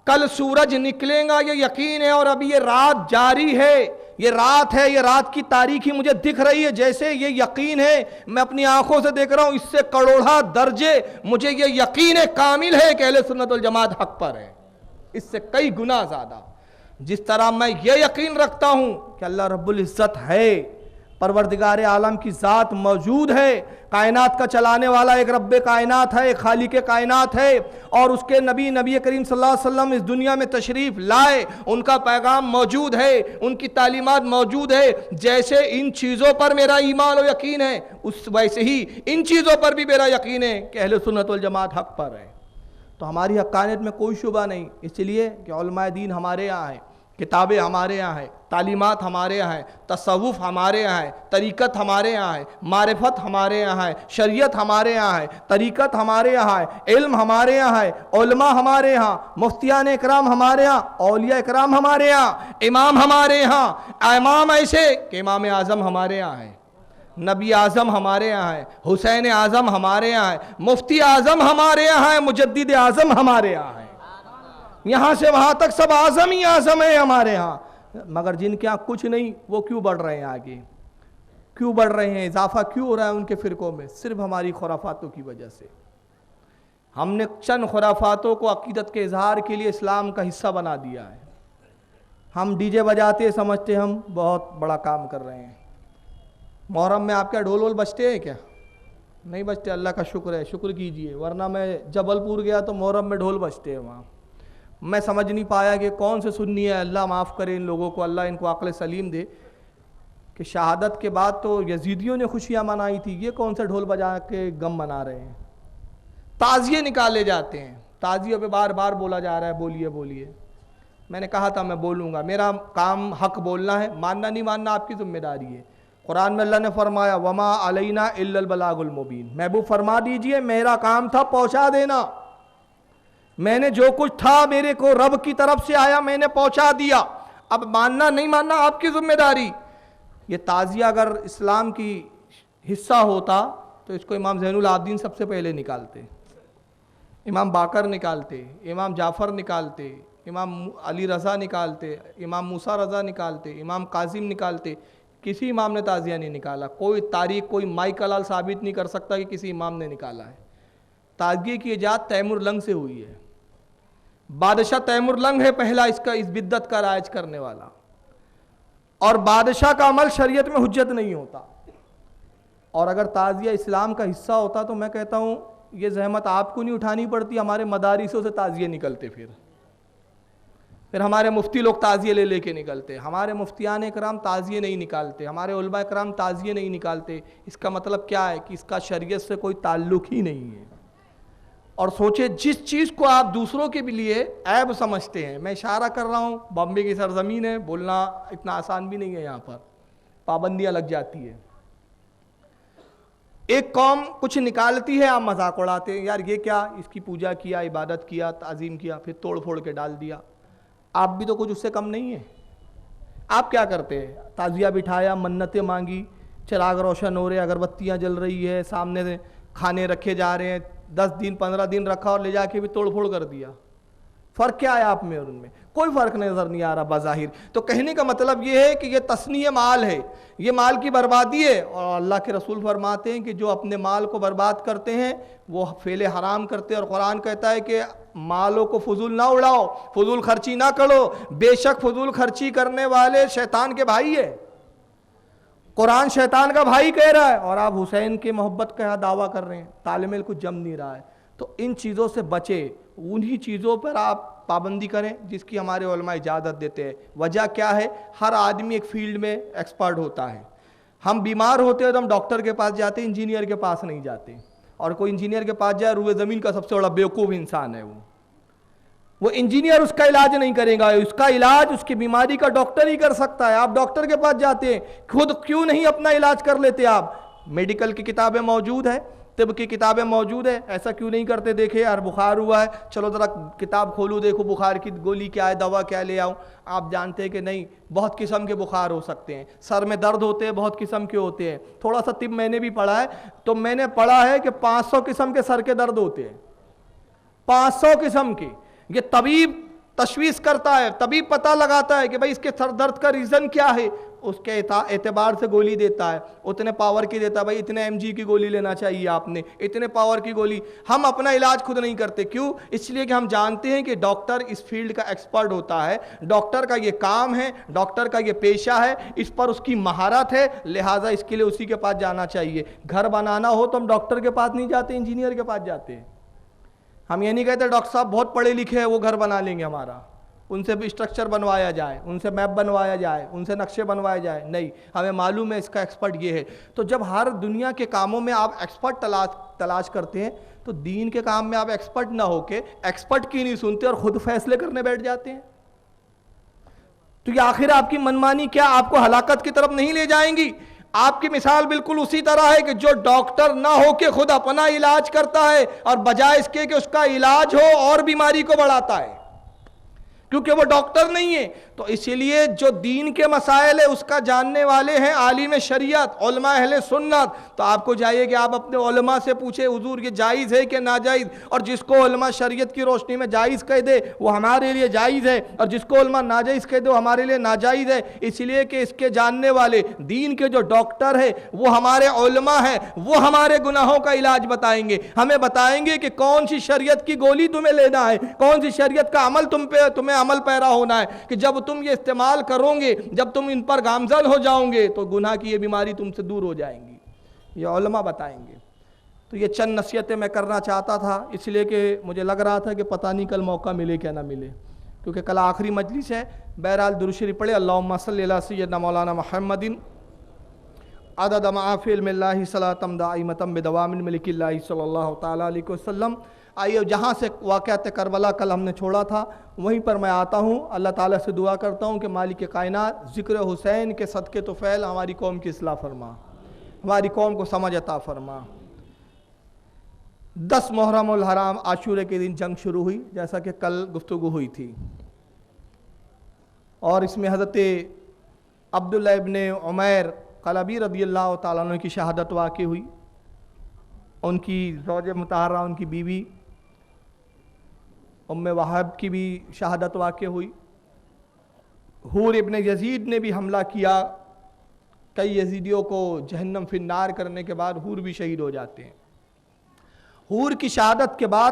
کل سورج نکلے گا یہ یقین ہے, اور ابھی یہ رات جاری ہے, یہ رات ہے, یہ رات کی تاریخی مجھے دکھ رہی ہے, جیسے یہ یقین ہے, میں اپنی آنکھوں سے دیکھ رہا ہوں, اس سے کروڑا درجے مجھے یہ یقین کامل ہے کہ اہل سنت والجماعت حق پر ہے, اس سے کئی گنا زیادہ. جس طرح میں یہ یقین رکھتا ہوں کہ اللہ رب العزت ہے, پروردگار عالم کی ذات موجود ہے, کائنات کا چلانے والا ایک رب کائنات ہے, ایک خالق کائنات ہے, اور اس کے نبی کریم صلی اللہ علیہ وسلم اس دنیا میں تشریف لائے, ان کا پیغام موجود ہے, ان کی تعلیمات موجود ہے. جیسے ان چیزوں پر میرا ایمان و یقین ہے, اس ویسے ہی ان چیزوں پر بھی میرا یقین ہے کہ اہل سنت والجماعت حق پر ہے. تو ہماری حقانیت میں کوئی شبہ نہیں, اس لیے کہ علماء دین ہمارے یہاں ہیں, کتابیں ہمارے یہاں ہیں, تعلیمات ہمارے یہاں ہیں, تصوف ہمارے یہاں ہے, طریقت ہمارے یہاں ہے, معرفت ہمارے یہاں ہے, شریعت ہمارے یہاں ہے, طریقت ہمارے یہاں ہے, علم ہمارے یہاں ہے, علماء ہمارے یہاں, مفتیان اکرام ہمارے یہاں, اولیاء اکرام ہمارے یہاں, امام ہمارے یہاں, امام ایسے کہ امام اعظم ہمارے یہاں ہے, نبی اعظم ہمارے یہاں ہے, حسین اعظم ہمارے یہاں ہے, مفتی اعظم ہمارے یہاں ہے, مجدد اعظم ہمارے یہاں ہے. یہاں سے وہاں تک سب اعظم ہی اعظم ہیں ہمارے ہاں, مگر جن کے یہاں کچھ نہیں وہ کیوں بڑھ رہے ہیں, آگے کیوں بڑھ رہے ہیں, اضافہ کیوں ہو رہا ہے ان کے فرقوں میں؟ صرف ہماری خرافاتوں کی وجہ سے. ہم نے چند خرافاتوں کو عقیدت کے اظہار کے لیے اسلام کا حصہ بنا دیا ہے. ہم ڈی جے بجاتے سمجھتے ہم بہت بڑا کام کر رہے ہیں. محرم میں آپ کیا ڈھول وول بجتے ہیں کیا؟ نہیں بجتے, اللہ کا شکر ہے, شکر کیجئے, ورنہ میں جبل پور گیا تو محرم میں ڈھول بجتے ہیں وہاں. میں سمجھ نہیں پایا کہ کون سے سنی ہے, اللہ معاف کرے ان لوگوں کو, اللہ ان کو عقل سلیم دے, کہ شہادت کے بعد تو یزیدیوں نے خوشیاں منائی تھی, یہ کون سے ڈھول بجا کے غم منا رہے ہیں. تعزیے نکالے جاتے ہیں, تعزیوں پہ بار بار بولا جا رہا ہے بولیے بولیے. میں نے کہا تھا میں بولوں گا, میرا کام حق بولنا ہے, ماننا نہیں ماننا آپ کی ذمہ داری ہے. قرآن میں اللہ نے فرمایا وما علینا الا البلاغ المبین, محبوب فرما دیجئے میرا کام تھا پہنچا دینا, میں نے جو کچھ تھا میرے کو رب کی طرف سے آیا میں نے پہنچا دیا, اب ماننا نہیں ماننا آپ کی ذمہ داری. یہ تعزیہ اگر اسلام کی حصہ ہوتا تو اس کو امام زین العابدین سب سے پہلے نکالتے, امام باقر نکالتے, امام جعفر نکالتے, امام علی رضا نکالتے, امام موسیٰ رضا نکالتے, امام قاسم نکالتے. کسی امام نے تعزیہ نہیں نکالا, کوئی تاریخ کوئی مائی کلال ثابت نہیں کر سکتا کہ کسی امام نے نکالا ہے. تعزیے کی ایجاد تیمور لنگ سے ہوئی ہے. بادشاہ تیمرلنگ ہے پہلا اس بدت کا رائج کرنے والا، اور بادشاہ کا عمل شریعت میں حجت نہیں ہوتا۔ اور اگر تعزیہ اسلام کا حصہ ہوتا تو میں کہتا ہوں یہ زحمت آپ کو نہیں اٹھانی پڑتی، ہمارے مدارسوں سے تعزیے نکلتے، پھر ہمارے مفتی لوگ تعزیے لے کے نکلتے۔ ہمارے مفتیان اکرام تعزیے نہیں نکالتے، ہمارے علماء اکرام تعزیے نہیں نکالتے۔ اس کا مطلب کیا ہے کہ اس کا شریعت سے کوئی تعلق ہی نہیں ہے۔ اور سوچے جس چیز کو آپ دوسروں کے بھی لیے عیب سمجھتے ہیں، میں اشارہ کر رہا ہوں بامبے کی سرزمین ہے، بولنا اتنا آسان بھی نہیں ہے، یہاں پر پابندیاں لگ جاتی ہیں۔ ایک قوم کچھ نکالتی ہے، آپ مذاق اڑاتے ہیں، یار یہ کیا، اس کی پوجا کیا، عبادت کیا، تعظیم کیا، پھر توڑ پھوڑ کے ڈال دیا۔ آپ بھی تو کچھ اس سے کم نہیں ہیں۔ آپ کیا کرتے ہیں؟ تعزیہ بٹھایا، منتیں مانگی، چراغ روشن ہو رہے، اگربتیاں جل رہی ہے، سامنے سے کھانے رکھے جا رہے ہیں، 10 دن 15 دن رکھا اور لے جا کے بھی توڑ پھوڑ کر دیا۔ فرق کیا ہے آپ میں اور ان میں؟ کوئی فرق نظر نہیں آ رہا بظاہر۔ تو کہنے کا مطلب یہ ہے کہ یہ تصنیع مال ہے، یہ مال کی بربادی ہے، اور اللہ کے رسول فرماتے ہیں کہ جو اپنے مال کو برباد کرتے ہیں وہ فعل حرام کرتے ہیں، اور قرآن کہتا ہے کہ مالوں کو فضول نہ اڑاؤ، فضول خرچی نہ کرو، بے شک فضول خرچی کرنے والے شیطان کے بھائی ہے۔ قرآن شیطان کا بھائی کہہ رہا ہے، اور آپ حسین کی محبت کا دعویٰ کر رہے ہیں۔ طالب علم کچھ جم نہیں رہا ہے، تو ان چیزوں سے بچے، انہی چیزوں پر آپ پابندی کریں جس کی ہمارے علماء اجازت دیتے ہیں۔ وجہ کیا ہے؟ ہر آدمی ایک فیلڈ میں ایکسپرٹ ہوتا ہے۔ ہم بیمار ہوتے ہیں تو ہم ڈاکٹر کے پاس جاتے ہیں، انجینئر کے پاس نہیں جاتے، اور کوئی انجینئر کے پاس جائے روئے زمین کا سب سے بڑا بیوقوف انسان ہے وہ انجینئر اس کا علاج نہیں کرے گا، اس کا علاج اس کی بیماری کا ڈاکٹر ہی کر سکتا ہے۔ آپ ڈاکٹر کے پاس جاتے ہیں، خود کیوں نہیں اپنا علاج کر لیتے؟ آپ میڈیکل کی کتابیں موجود ہیں، طب کی کتابیں موجود ہیں، ایسا کیوں نہیں کرتے؟ دیکھیں یار بخار ہوا ہے، چلو ذرا کتاب کھولو، دیکھو بخار کی گولی کیا ہے، دوا کیا لے آؤں۔ آپ جانتے ہیں کہ نہیں، بہت قسم کے بخار ہو سکتے ہیں، سر میں درد ہوتے ہیں، بہت قسم کے ہوتے ہیں۔ تھوڑا سا طب میں نے بھی پڑھا ہے، تو میں نے پڑھا ہے کہ 500 قسم کے سر کے درد ہوتے ہیں، 500 قسم کے۔ یہ طبیب تشخیص کرتا ہے، طبیب پتہ لگاتا ہے کہ بھائی اس کے سر درد کا ریزن کیا ہے، اس کے اعتبار سے گولی دیتا ہے، اتنے پاور کی دیتا ہے، بھائی اتنے ایم جی کی گولی لینا چاہیے آپ نے، اتنے پاور کی گولی۔ ہم اپنا علاج خود نہیں کرتے، کیوں؟ اس لیے کہ ہم جانتے ہیں کہ ڈاکٹر اس فیلڈ کا ایکسپرٹ ہوتا ہے، ڈاکٹر کا یہ کام ہے، ڈاکٹر کا یہ پیشہ ہے، اس پر اس کی مہارت ہے، لہٰذا اس کے لیے اسی کے پاس جانا چاہیے۔ گھر بنانا ہو تو ہم ڈاکٹر کے پاس نہیں جاتے، انجینئر کے پاس جاتے ہیں۔ ہم یہ نہیں کہتے ڈاکٹر صاحب بہت پڑھے لکھے ہیں وہ گھر بنا لیں گے ہمارا، ان سے بھی اسٹرکچر بنوایا جائے، ان سے میپ بنوایا جائے، ان سے نقشے بنوائے جائے، نہیں، ہمیں معلوم ہے اس کا ایکسپرٹ یہ ہے۔ تو جب ہر دنیا کے کاموں میں آپ ایکسپرٹ تلاش کرتے ہیں تو دین کے کام میں آپ ایکسپرٹ نہ ہو کے ایکسپرٹ کی نہیں سنتے اور خود فیصلے کرنے بیٹھ جاتے ہیں، تو یہ آخر آپ کی منمانی کیا آپ کو ہلاکت کی طرف نہیں لے جائیں گی؟ آپ کی مثال بالکل اسی طرح ہے کہ جو ڈاکٹر نہ ہو کے خود اپنا علاج کرتا ہے، اور بجائے اس کے کہ اس کا علاج ہو اور بیماری کو بڑھاتا ہے، کیونکہ وہ ڈاکٹر نہیں ہے۔ تو اسی لیے جو دین کے مسائل ہے اس کا جاننے والے ہیں عالم شریعت، علماء اہل سنت، تو آپ کو چاہیے کہ آپ اپنے علماء سے پوچھیں حضور یہ جائز ہے کہ ناجائز، اور جس کو علماء شریعت کی روشنی میں جائز کہہ دے وہ ہمارے لیے جائز ہے، اور جس کو علماء ناجائز کہہ دے وہ ہمارے لیے ناجائز ہے۔ اس لیے کہ اس کے جاننے والے دین کے جو ڈاکٹر ہیں وہ ہمارے علماء ہیں، وہ ہمارے گناہوں کا علاج بتائیں گے، ہمیں بتائیں گے کہ کون سی شریعت کی گولی تمہیں لینا ہے، کون سی شریعت کا عمل تمہیں عمل پیرا ہونا ہے، کہ جب تم یہ استعمال کرو گے، جب تم ان پر گامزن ہو جاؤ گے تو گناہ کی یہ بیماری تم سے دور ہو جائیں گی، یہ علماء بتائیں گے۔ تو یہ چند نصیحتیں میں کرنا چاہتا تھا، اس لیے کہ مجھے لگ رہا تھا کہ پتہ نہیں کل موقع ملے کیا نہ ملے، کیونکہ کل آخری مجلس ہے۔ بہرحال درود شریف پڑھے، اللہم صلی علی سیدنا مولانا محمد عدد ما فی علم اللہ صلاۃ دائمۃ بدوام الملک اللہ صلی اللہ تعالیٰ علیہ وسلم۔ آئیے جہاں سے واقعات کربلا کل ہم نے چھوڑا تھا وہیں پر میں آتا ہوں، اللہ تعالیٰ سے دعا کرتا ہوں کہ مالک کائنات ذکر حسین کے صدقے طفیل ہماری قوم کی اصلاح فرما، ہماری قوم کو سمجھ عطا فرما۔ 10 محرم الحرام عاشورے کے دن جنگ شروع ہوئی، جیسا کہ کل گفتگو ہوئی تھی، اور اس میں حضرت عبداللہ ابن عمیر قلبی رضی اللہ تعالیٰ عنہ کی شہادت واقع ہوئی، ان کی زوج مطہرہ، ان کی بیوی ام وہب کی بھی شہادت واقع ہوئی۔ حور ابن یزید نے بھی حملہ کیا، کئی یزیدیوں کو جہنم فی النار کرنے کے بعد حور بھی شہید ہو جاتے ہیں۔ حور کی شہادت کے بعد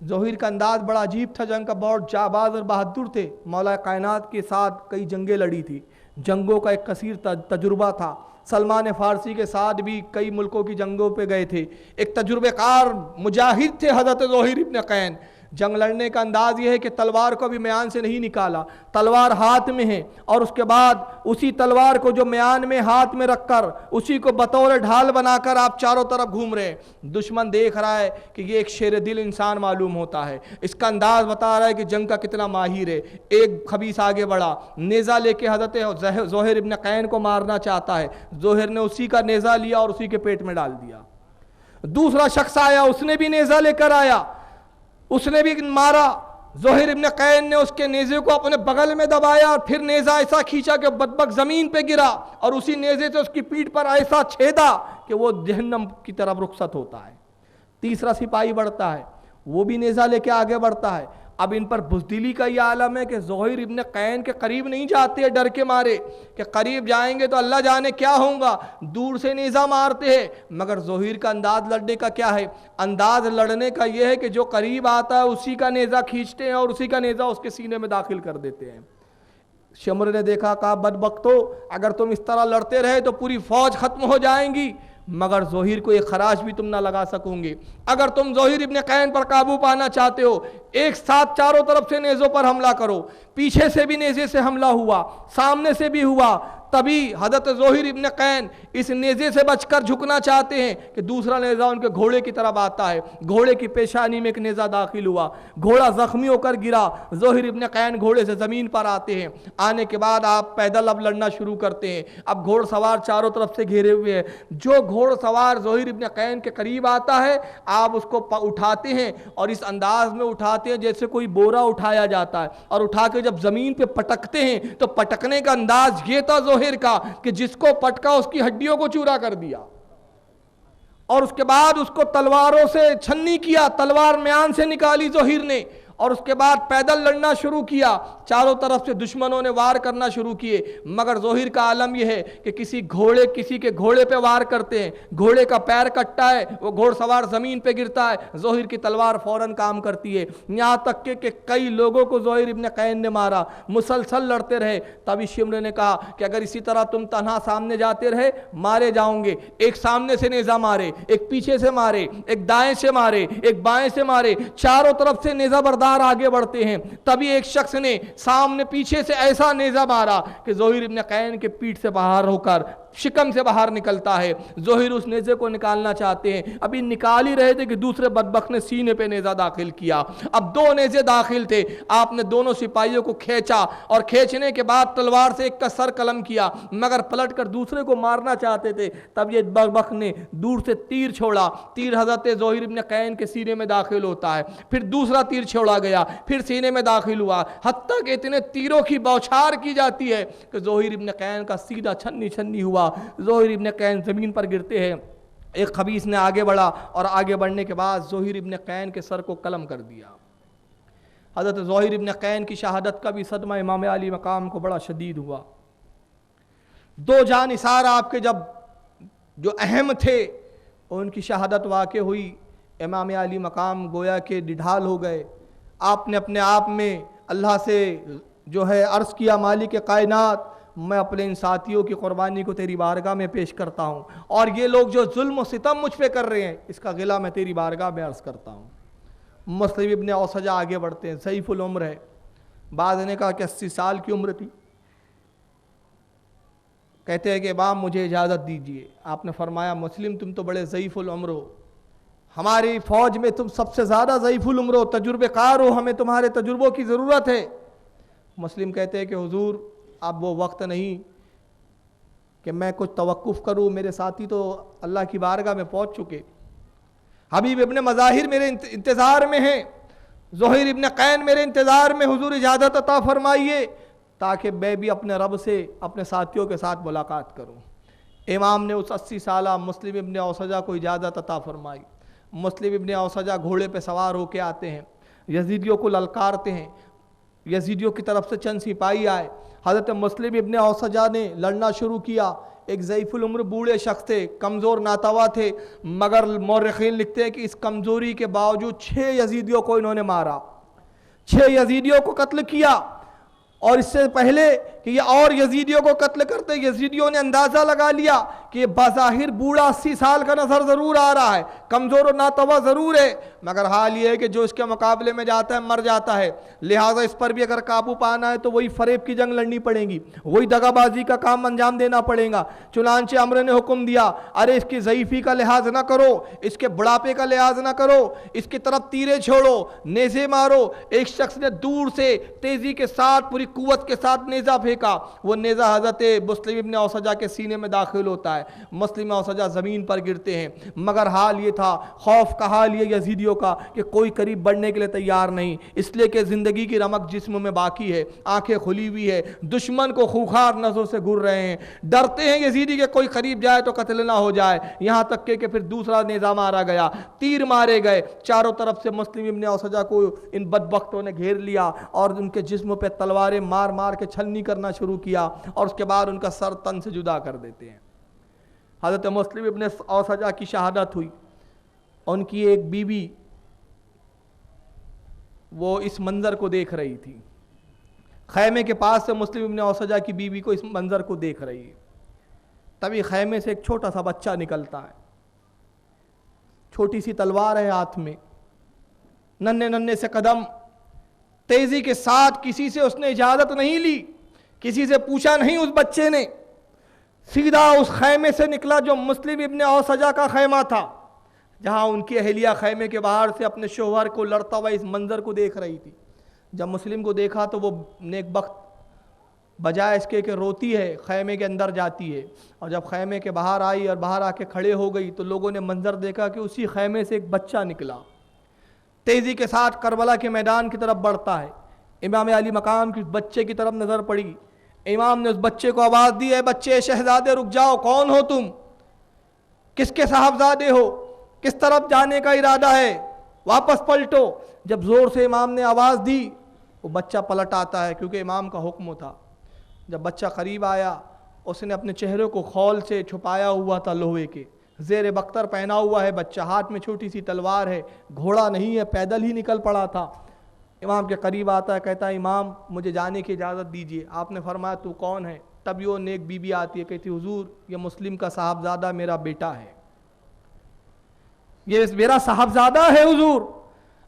ظہیر کا انداز بڑا عجیب تھا، جنگ کا بہت جاباز اور بہادر تھے، مولا کائنات کے ساتھ کئی جنگیں لڑی تھی، جنگوں کا ایک کثیر تجربہ تھا، سلمان فارسی کے ساتھ بھی کئی ملکوں کی جنگوں پہ گئے تھے، ایک تجربے کار مجاہد تھے حضرت ظہیر ابن قین۔ جنگ لڑنے کا انداز یہ ہے کہ تلوار کو بھی میان سے نہیں نکالا، تلوار ہاتھ میں ہے، اور اس کے بعد اسی تلوار کو جو میان میں ہاتھ میں رکھ کر اسی کو بطور ڈھال بنا کر آپ چاروں طرف گھوم رہے ہیں۔ دشمن دیکھ رہا ہے کہ یہ ایک شیر دل انسان معلوم ہوتا ہے، اس کا انداز بتا رہا ہے کہ جنگ کا کتنا ماہر ہے۔ ایک خبیث آگے بڑھا، نیزہ لے کے حضرت ظہیر ابن قین کو مارنا چاہتا ہے، ظہیر نے اسی کا نیزہ لیا اور اسی کے پیٹ میں ڈال دیا۔ دوسرا شخص آیا، اس نے بھی نیزہ لے کر آیا، اس نے بھی مارا، ظہیر ابن قین نے اس کے نیزے کو اپنے بغل میں دبایا اور پھر نیزہ ایسا کھینچا کہ بدبخت زمین پہ گرا اور اسی نیزے سے اس کی پیٹھ پر ایسا چھیدا کہ وہ جہنم کی طرف رخصت ہوتا ہے۔ تیسرا سپاہی بڑھتا ہے، وہ بھی نیزہ لے کے آگے بڑھتا ہے۔ اب ان پر بزدلی کا یہ عالم ہے کہ ظہیر ابن قین کے قریب نہیں جاتے، ڈر کے مارے کہ قریب جائیں گے تو اللہ جانے کیا ہوگا، دور سے نیزہ مارتے ہیں۔ مگر ظہیر کا انداز لڑنے کا کیا ہے؟ انداز لڑنے کا یہ ہے کہ جو قریب آتا ہے اسی کا نیزہ کھینچتے ہیں اور اسی کا نیزہ اس کے سینے میں داخل کر دیتے ہیں۔ شمر نے دیکھا، کہا بدبختو، اگر تم اس طرح لڑتے رہے تو پوری فوج ختم ہو جائیں گی، مگر ظہیر کو ایک خراش بھی تم نہ لگا سکوں گے۔ اگر تم ظہیر ابن قین پر قابو پانا چاہتے ہو، ایک ساتھ چاروں طرف سے نیزوں پر حملہ کرو۔ پیچھے سے بھی نیزے سے حملہ ہوا، سامنے سے بھی ہوا، تبھی حضرت ظہیر ابن قین اس نیزے سے بچ کر جھکنا چاہتے ہیں کہ دوسرا نیزہ ان کے گھوڑے کی طرف آتا ہے، گھوڑے کی پیشانی میں ایک نیزہ داخل ہوا، گھوڑا زخمی ہو کر گرا، ظہیر ابن قین گھوڑے سے زمین پر آتے ہیں، آنے کے بعد آپ پیدل اب لڑنا شروع کرتے ہیں۔ اب گھوڑ سوار چاروں طرف سے گھیرے ہوئے ہیں، جو گھوڑ سوار ظہیر ابن قین کے قریب آتا ہے آپ اس کو اٹھاتے ہیں اور اس انداز میں اٹھاتے ہیں جیسے کوئی بورا اٹھایا جاتا ہے، اور اٹھا کے جب زمین پہ پٹکتے ہیں تو پٹکنے کا انداز یہ تھا ظہیر کا کہ جس کو پٹکا اس کی ہڈیوں کو چورا کر دیا، اور اس کے بعد اس کو تلواروں سے چھنی کیا، تلوار میان سے نکالی ظہیر نے، اور اس کے بعد پیدل لڑنا شروع کیا، چاروں طرف سے دشمنوں نے وار کرنا شروع کیے۔ مگر ظہیر کا عالم یہ ہے کہ کسی کے گھوڑے پہ وار کرتے ہیں، گھوڑے کا پیر کٹتا ہے، وہ گھوڑ سوار زمین پہ گرتا ہے، ظہیر کی تلوار فوراً کام کرتی ہے، یہاں تک کہ کئی لوگوں کو ظہیر ابن قین نے مارا، مسلسل لڑتے رہے۔ تبھی شمر نے کہا کہ اگر اسی طرح تم تنہا سامنے جاتے رہے مارے جاؤں گے۔ ایک سامنے سے نیزہ مارے، ایک پیچھے سے مارے، ایک دائیں سے مارے، ایک بائیں سے مارے، چاروں طرف سے نیزہ بردار آگے بڑھتے ہیں۔ تبھی ایک شخص نے سامنے پیچھے سے ایسا نیزہ مارا کہ ظہیر ابن قین کے پیٹھ سے باہر ہو کر شکم سے باہر نکلتا ہے۔ ظہیر اس نیزے کو نکالنا چاہتے ہیں، ابھی نکال ہی رہے تھے کہ دوسرے بدبخت نے سینے پہ نیزہ داخل کیا۔ اب دو نیزے داخل تھے، آپ نے دونوں سپاہیوں کو کھینچا اور کھینچنے کے بعد تلوار سے ایک کا سر قلم کیا، مگر پلٹ کر دوسرے کو مارنا چاہتے تھے۔ تب یہ بدبخت نے دور سے تیر چھوڑا، تیر حضرت ظہیر ابن قین کے سینے میں داخل ہوتا ہے، پھر دوسرا تیر چھوڑا گیا، پھر سینے میں داخل ہوا، حتیٰ کہ اتنے تیروں کی بوچھار کی جاتی ہے کہ ظہیر ابن قین کا سیدھا چھنی چھنی ہوا، ظہیر ابن قین زمین پر گرتے ہیں۔ ایک خبیث نے آگے بڑھا اور آگے بڑھنے کے بعد ظہیر ابن قین کے سر کو قلم کر دیا۔ حضرت ظہیر ابن قین کی شہادت کا بھی صدمہ امام علی مقام کو بڑا شدید ہوا۔ دو جانثار آپ کے جب جو اہم تھے ان کی شہادت واقع ہوئی، امام علی مقام گویا کہ ڈھال ہو گئے۔ آپ نے اپنے آپ میں اللہ سے جو ہے عرض کیا، مالک کائنات، میں اپنے ان ساتھیوں کی قربانی کو تیری بارگاہ میں پیش کرتا ہوں، اور یہ لوگ جو ظلم و ستم مجھ پہ کر رہے ہیں اس کا غلہ میں تیری بارگاہ میں عرض کرتا ہوں۔ مسلم ابن اوسجہ آگے بڑھتے ہیں، ضعیف العمر ہے، بعض نے کہا کہ 80 سال کی عمر تھی۔ کہتے ہیں کہ امام مجھے اجازت دیجئے۔ آپ نے فرمایا مسلم تم تو بڑے ضعیف العمر ہو، ہماری فوج میں تم سب سے زیادہ ضعیف العمر ہو، تجربے کار ہو، ہمیں تمہارے تجربوں کی ضرورت ہے۔ مسلم کہتے ہیں کہ حضور اب وہ وقت نہیں کہ میں کچھ توقف کروں، میرے ساتھی تو اللہ کی بارگاہ میں پہنچ چکے، حبیب ابن مظاہر میرے انتظار میں ہیں، ظہیر ابن قین میرے انتظار میں، حضور اجازت عطا فرمائیے تاکہ میں بھی اپنے رب سے اپنے ساتھیوں کے ساتھ ملاقات کروں۔ امام نے اس 80 سالہ مسلم ابن اوسجہ کو اجازت عطا فرمائی۔ مسلم ابن اوسجہ گھوڑے پہ سوار ہو کے آتے ہیں، یزیدیوں کو للکارتے ہیں، یزیدیوں کی طرف سے چند سپاہی آئے، حضرت مسلم ابن اوسجہ نے لڑنا شروع کیا، ایک ضعیف العمر بوڑھے شخص تھے، کمزور ناتوا تھے، مگر مورخین لکھتے ہیں کہ اس کمزوری کے باوجود 6 یزیدیوں کو انہوں نے مارا، 6 یزیدیوں کو قتل کیا۔ اور اس سے پہلے کہ یہ اور یزیدیوں کو قتل کرتے، یزیدیوں نے اندازہ لگا لیا کہ یہ بظاہر بوڑھا 80 سال کا نظر ضرور آ رہا ہے، کمزور و ناتوا ضرور ہے، مگر حال یہ ہے کہ جو اس کے مقابلے میں جاتا ہے مر جاتا ہے، لہٰذا اس پر بھی اگر قابو پانا ہے تو وہی فریب کی جنگ لڑنی پڑے گی، وہی دغا بازی کا کام انجام دینا پڑے گا۔ چنانچہ عمرو نے حکم دیا، ارے اس کی ضعیفی کا لحاظ نہ کرو، اس کے بڑھاپے کا لحاظ نہ کرو، اس کی طرف تیرے چھوڑو، نیزے مارو۔ ایک شخص نے دور سے تیزی کے ساتھ پوری قوت کے ساتھ نیزہ پھینکا، وہ نیزہ حضرت مسلم ابن اوسجہ کے سینے میں داخل ہوتا ہے، مسلم اوسجہ زمین پر گرتے ہیں، مگر حال یہ تھا، خوف کا حال یہ یزیدیوں کا کہ کوئی قریب بڑھنے کے لیے تیار نہیں، اس لیے کہ زندگی کی رمق جسم میں باقی ہے، آنکھیں کھلی ہوئی ہے، دشمن کو خوخار نظروں سے گر رہے ہیں، ڈرتے ہیں یزیدی کہ کوئی قریب جائے تو قتل نہ ہو جائے، یہاں تک کہ پھر دوسرا نیزہ مارا گیا، تیر مارے گئے، چاروں طرف سے مسلم ابن اوسجہ کو ان بدبختوں نے گھیر لیا اور ان کے جسم پہ تلواریں مار مار کے چھلنی کرنا شروع کیا، اور اس کے بعد ان کا سر تن سے جدا کر دیتے ہیں۔ حضرت مسلم ابن اوسجہ کی شہادت ہوئی، ان کی ایک بیوی وہ اس منظر کو دیکھ رہی تھی، خیمے کے پاس سے مسلم ابن اوسجہ کی بیوی کو اس منظر کو دیکھ رہی ہے، تبھی خیمے سے ایک چھوٹا سا بچہ نکلتا ہے، چھوٹی سی تلوار ہے ہاتھ میں، ننھے ننھے سے قدم، تیزی کے ساتھ، کسی سے اس نے اجازت نہیں لی، کسی سے پوچھا نہیں، اس بچے نے سیدھا اس خیمے سے نکلا جو مسلم ابن اوسجہ کا خیمہ تھا، جہاں ان کی اہلیہ خیمے کے باہر سے اپنے شوہر کو لڑتا ہوا اس منظر کو دیکھ رہی تھی۔ جب مسلم کو دیکھا تو وہ نیک بخت بجائے اس کے کہ روتی ہے، خیمے کے اندر جاتی ہے، اور جب خیمے کے باہر آئی اور باہر آ کے کھڑے ہو گئی تو لوگوں نے منظر دیکھا کہ اسی خیمے سے ایک بچہ نکلا، تیزی کے ساتھ کربلا کے میدان کی طرف بڑھتا ہے۔ امام علی مقام کی بچے کی طرف نظر پڑی، امام نے اس بچے کو آواز دی، اے بچے شہزادے رک جاؤ، کون ہو تم، کس کے صاحبزادے ہو، کس طرف جانے کا ارادہ ہے، واپس پلٹو۔ جب زور سے امام نے آواز دی وہ بچہ پلٹ آتا ہے، کیونکہ امام کا حکم تھا۔ جب بچہ قریب آیا اس نے اپنے چہرے کو خول سے چھپایا ہوا تھا، لوہے کے زیر بختر پہنا ہوا ہے بچہ، ہاتھ میں چھوٹی سی تلوار ہے، گھوڑا نہیں ہے، پیدل ہی نکل پڑا تھا۔ امام کے قریب آتا ہے، کہتا ہے امام مجھے جانے کی اجازت دیجیے۔ آپ نے فرمایا تو کون ہے؟ تب یہ نیک بی بی آتی ہے، کہتی حضور یہ مسلم کا صاحبزادہ میرا بیٹا ہے، یہ میرا صاحبزادہ ہے حضور،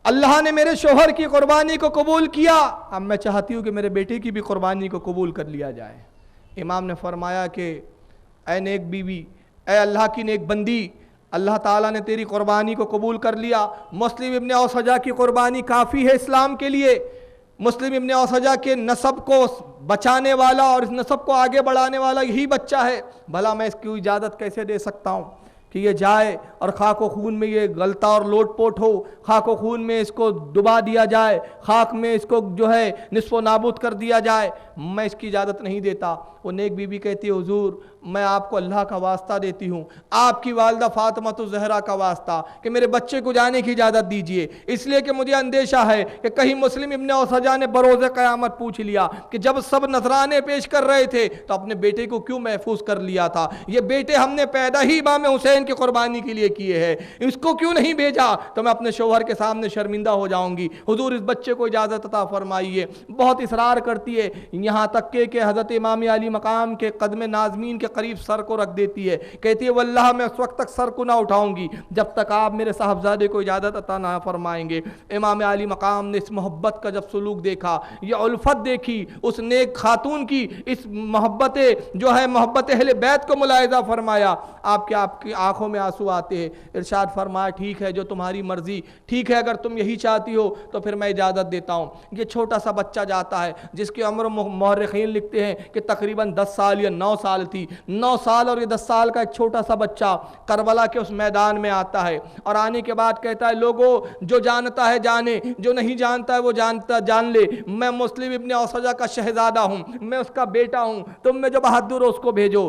اللہ نے میرے شوہر کی قربانی کو قبول کیا، اب میں چاہتی ہوں کہ میرے بیٹے کی بھی قربانی کو قبول کر لیا جائے۔ امام نے فرمایا کہ اے نیک بی بی، اے اللہ کی نیک بندی، اللہ تعالیٰ نے تیری قربانی کو قبول کر لیا، مسلم ابن اوسجہ کی قربانی کافی ہے اسلام کے لیے، مسلم ابن اوسجہ کے نسب کو بچانے والا اور اس نسب کو آگے بڑھانے والا یہی بچہ ہے، بھلا میں اس کی اجازت کیسے دے سکتا ہوں کہ یہ جائے اور خاک و خون میں یہ غلطہ اور لوٹ پوٹ ہو، خاک و خون میں اس کو ڈبا دیا جائے، خاک میں اس کو جو ہے نصف و نابود کر دیا جائے، میں اس کی اجازت نہیں دیتا۔ وہ نیک بی بی کہتی ہے حضور میں آپ کو اللہ کا واسطہ دیتی ہوں، آپ کی والدہ فاطمہ الزہرا کا واسطہ کہ میرے بچے کو جانے کی اجازت دیجیے، اس لیے کہ مجھے اندیشہ ہے کہ کہیں مسلم ابن اوسجہ نے بروز قیامت پوچھ لیا کہ جب سب نذرانے پیش کر رہے تھے تو اپنے بیٹے کو کیوں محفوظ کر لیا تھا، یہ بیٹے ہم نے پیدا ہی امام حسین کی قربانی کے لیے کیے ہیں، اس کو کیوں نہیں بھیجا تو میں اپنے شوہر کے سامنے شرمندہ ہو جاؤں گی، حضور اس بچے کو اجازت عطا فرمائیے۔ بہت اصرار کرتی ہے، یہاں تک کہ حضرت امام علی مقام کے قدم نازمین کے قریب سر کو رکھ دیتی ہے، کہتی ہے واللہ میں اس وقت تک سر کو نہ اٹھاؤں گی جب تک آپ میرے صاحبزادے کو اجازت عطا نہ فرمائیں گے۔ امام علی مقام نے اس محبت کا جب سلوک دیکھا، یہ الفت دیکھی اس نیک خاتون کی، اس محبت جو ہے محبت اہل بیت کو ملاحظہ فرمایا، آپ کی آنکھوں میں آنسو آتے ہیں، ارشاد فرمایا ٹھیک ہے جو تمہاری مرضی، ٹھیک ہے اگر تم یہی چاہتی ہو تو پھر میں اجازت دیتا ہوں۔ یہ چھوٹا سا بچہ جاتا ہے جس کی عمر مورخین لکھتے ہیں کہ تقریباً 10 سال یا 9 سال تھی، 9 سال اور یہ 10 سال کا ایک چھوٹا سا بچہ کربلا کے اس میدان میں آتا ہے، اور آنے کے بعد کہتا ہے لوگوں جو جانتا ہے جانے، جو نہیں جانتا ہے وہ جان لے، میں مسلم ابن اوسجہ کا شہزادہ ہوں، میں اس کا بیٹا ہوں، تم میں جو بہادر ہو اس کو بھیجو۔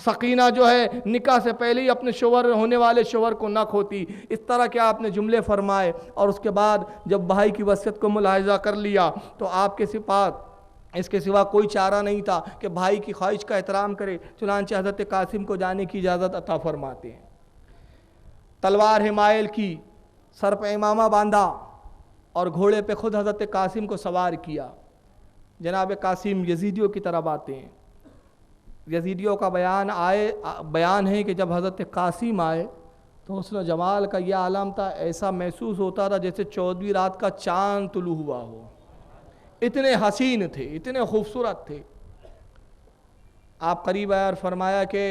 سکینہ جو ہے نکاح سے پہلے ہی اپنے شوہر ہونے والے شوہر کو نہ کھوتی. اس طرح کے آپ نے جملے فرمائے. اور اس کے بعد جب بھائی کی وصیت کو ملاحظہ کر لیا تو آپ کے اس کے سوا کوئی چارہ نہیں تھا کہ بھائی کی خواہش کا احترام کرے. چنانچہ حضرت قاسم کو جانے کی اجازت عطا فرماتے ہیں. تلوار حمائل کی, سر پہ امامہ باندھا اور گھوڑے پہ خود حضرت قاسم کو سوار کیا. جناب قاسم یزیدیوں کی طرف آتے ہیں. یزیدیوں کا بیان ہے کہ جب حضرت قاسم آئے تو حسن و جمال کا یہ عالم تھا, ایسا محسوس ہوتا تھا جیسے 14ویں رات کا چاند طلوع ہوا ہو. اتنے حسین تھے, اتنے خوبصورت تھے. آپ قریب آئے اور فرمایا کہ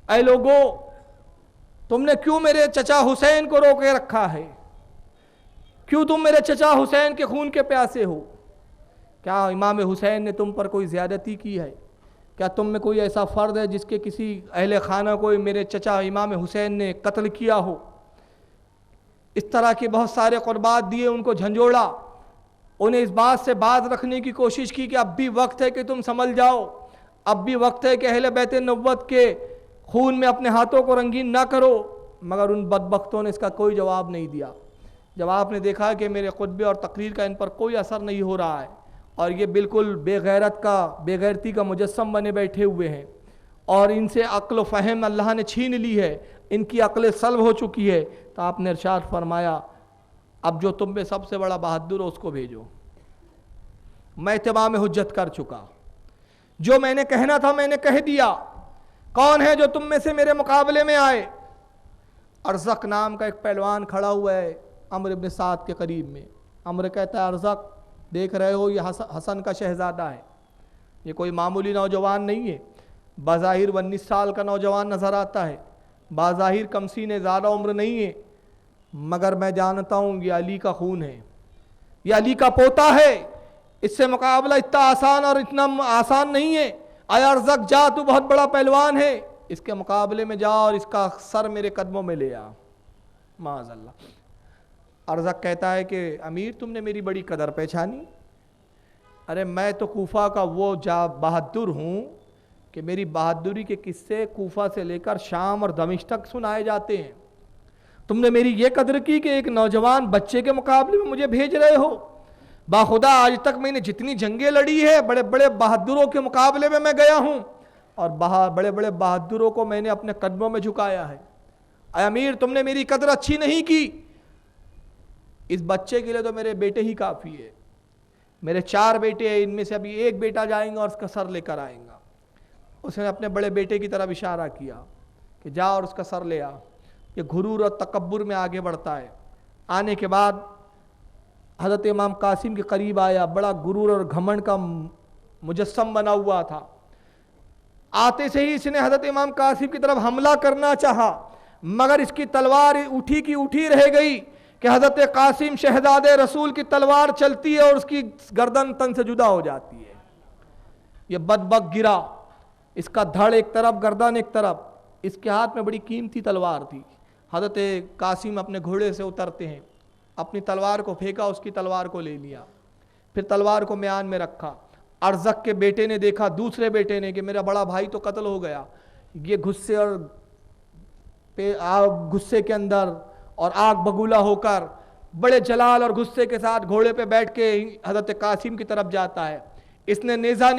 اے لوگو, تم نے کیوں میرے چچا حسین کو روکے رکھا ہے؟ کیوں تم میرے چچا حسین کے خون کے پیاسے ہو؟ کیا امام حسین نے تم پر کوئی زیادتی کی ہے؟ کیا تم میں کوئی ایسا فرد ہے جس کے کسی اہل خانہ کو میرے چچا امام حسین نے قتل کیا ہو؟ اس طرح کے بہت سارے قربات دیے, ان کو جھنجھوڑا, انہیں اس بات سے باز رکھنے کی کوشش کی کہ اب بھی وقت ہے کہ تم سنبھل جاؤ, اب بھی وقت ہے کہ اہل بیت نبوت کے خون میں اپنے ہاتھوں کو رنگین نہ کرو. مگر ان بدبختوں نے اس کا کوئی جواب نہیں دیا. جب آپ نے دیکھا کہ میرے خطبے اور تقریر کا ان پر کوئی اثر نہیں ہو رہا ہے اور یہ بالکل بے غیرتی کا مجسم بنے بیٹھے ہوئے ہیں اور ان سے عقل و فہم اللہ نے چھین لی ہے, ان کی عقل سلب ہو چکی ہے, تو آپ نے ارشاد فرمایا اب جو تم میں سب سے بڑا بہادر ہو اس کو بھیجو. میں تمام حجت کر چکا, جو میں نے کہنا تھا میں نے کہہ دیا. کون ہے جو تم میں سے میرے مقابلے میں آئے؟ ارزق نام کا ایک پہلوان کھڑا ہوا ہے عمرو بن سعد کے قریب میں. عمرو کہتا ہے ارزق, دیکھ رہے ہو یہ حسن کا شہزادہ ہے, یہ کوئی معمولی نوجوان نہیں ہے. بظاہر 19 سال کا نوجوان نظر آتا ہے, بظاہر کمسین زیادہ عمر نہیں ہے, مگر میں جانتا ہوں یہ علی کا خون ہے, یہ علی کا پوتا ہے. اس سے مقابلہ اتنا آسان اور اتنا آسان نہیں ہے. اے ارزق جا, تو بہت بڑا پہلوان ہے, اس کے مقابلے میں جا اور اس کا سر میرے قدموں میں لے آ. معاذ اللہ. ارزق کہتا ہے کہ امیر تم نے میری بڑی قدر پہچانی. ارے میں تو کوفہ کا وہ بہادر ہوں کہ میری بہادری کے قصے کوفہ سے لے کر شام اور دمشق تک سنائے جاتے ہیں. تم نے میری یہ قدر کی کہ ایک نوجوان بچے کے مقابلے میں مجھے بھیج رہے ہو. باخدا آج تک میں نے جتنی جنگیں لڑی ہے بڑے بڑے بہادروں کے مقابلے میں گیا ہوں اور بڑے بڑے بہادروں کو میں نے اپنے قدموں میں جھکایا ہے. اے امیر تم نے میری قدر اچھی نہیں کی. اس بچے کے لیے تو میرے بیٹے ہی کافی ہے. میرے 4 بیٹے ہیں, ان میں سے ابھی ایک بیٹا جائیں گا اور اس کا سر لے کر آئیں گا. اس نے اپنے بڑے بیٹے کی طرف اشارہ کیا کہ جا اور اس کا سر لے آ. یہ غرور اور تکبر میں آگے بڑھتا ہے. آنے کے بعد حضرت امام قاسم کے قریب آیا, بڑا غرور اور گھمنڈ کا مجسم بنا ہوا تھا. آتے سے ہی اس نے حضرت امام قاسم کی طرف حملہ کرنا چاہا, مگر اس کی تلوار اٹھی کی اٹھی رہ گئی کہ حضرت قاسم شہزادے رسول کی تلوار چلتی ہے اور اس کی گردن تن سے جدا ہو جاتی ہے. یہ بدبخت گرا, اس کا دھڑ ایک طرف گردن ایک طرف. اس کے ہاتھ میں بڑی قیمتی تلوار تھی. حضرت قاسم اپنے گھوڑے سے اترتے ہیں, اپنی تلوار کو پھینکا, اس کی تلوار کو لے لیا, پھر تلوار کو میان میں رکھا. ارزق کے بیٹے نے دیکھا, دوسرے بیٹے نے, کہ میرا بڑا بھائی تو قتل ہو گیا. یہ غصے کے اندر اور آگ بگولا ہو کر بڑے جلال اور غصے کے ساتھ گھوڑے پہ بیٹھ کے حضرت قاسم کی طرف جاتا ہے. اس نے نیزہ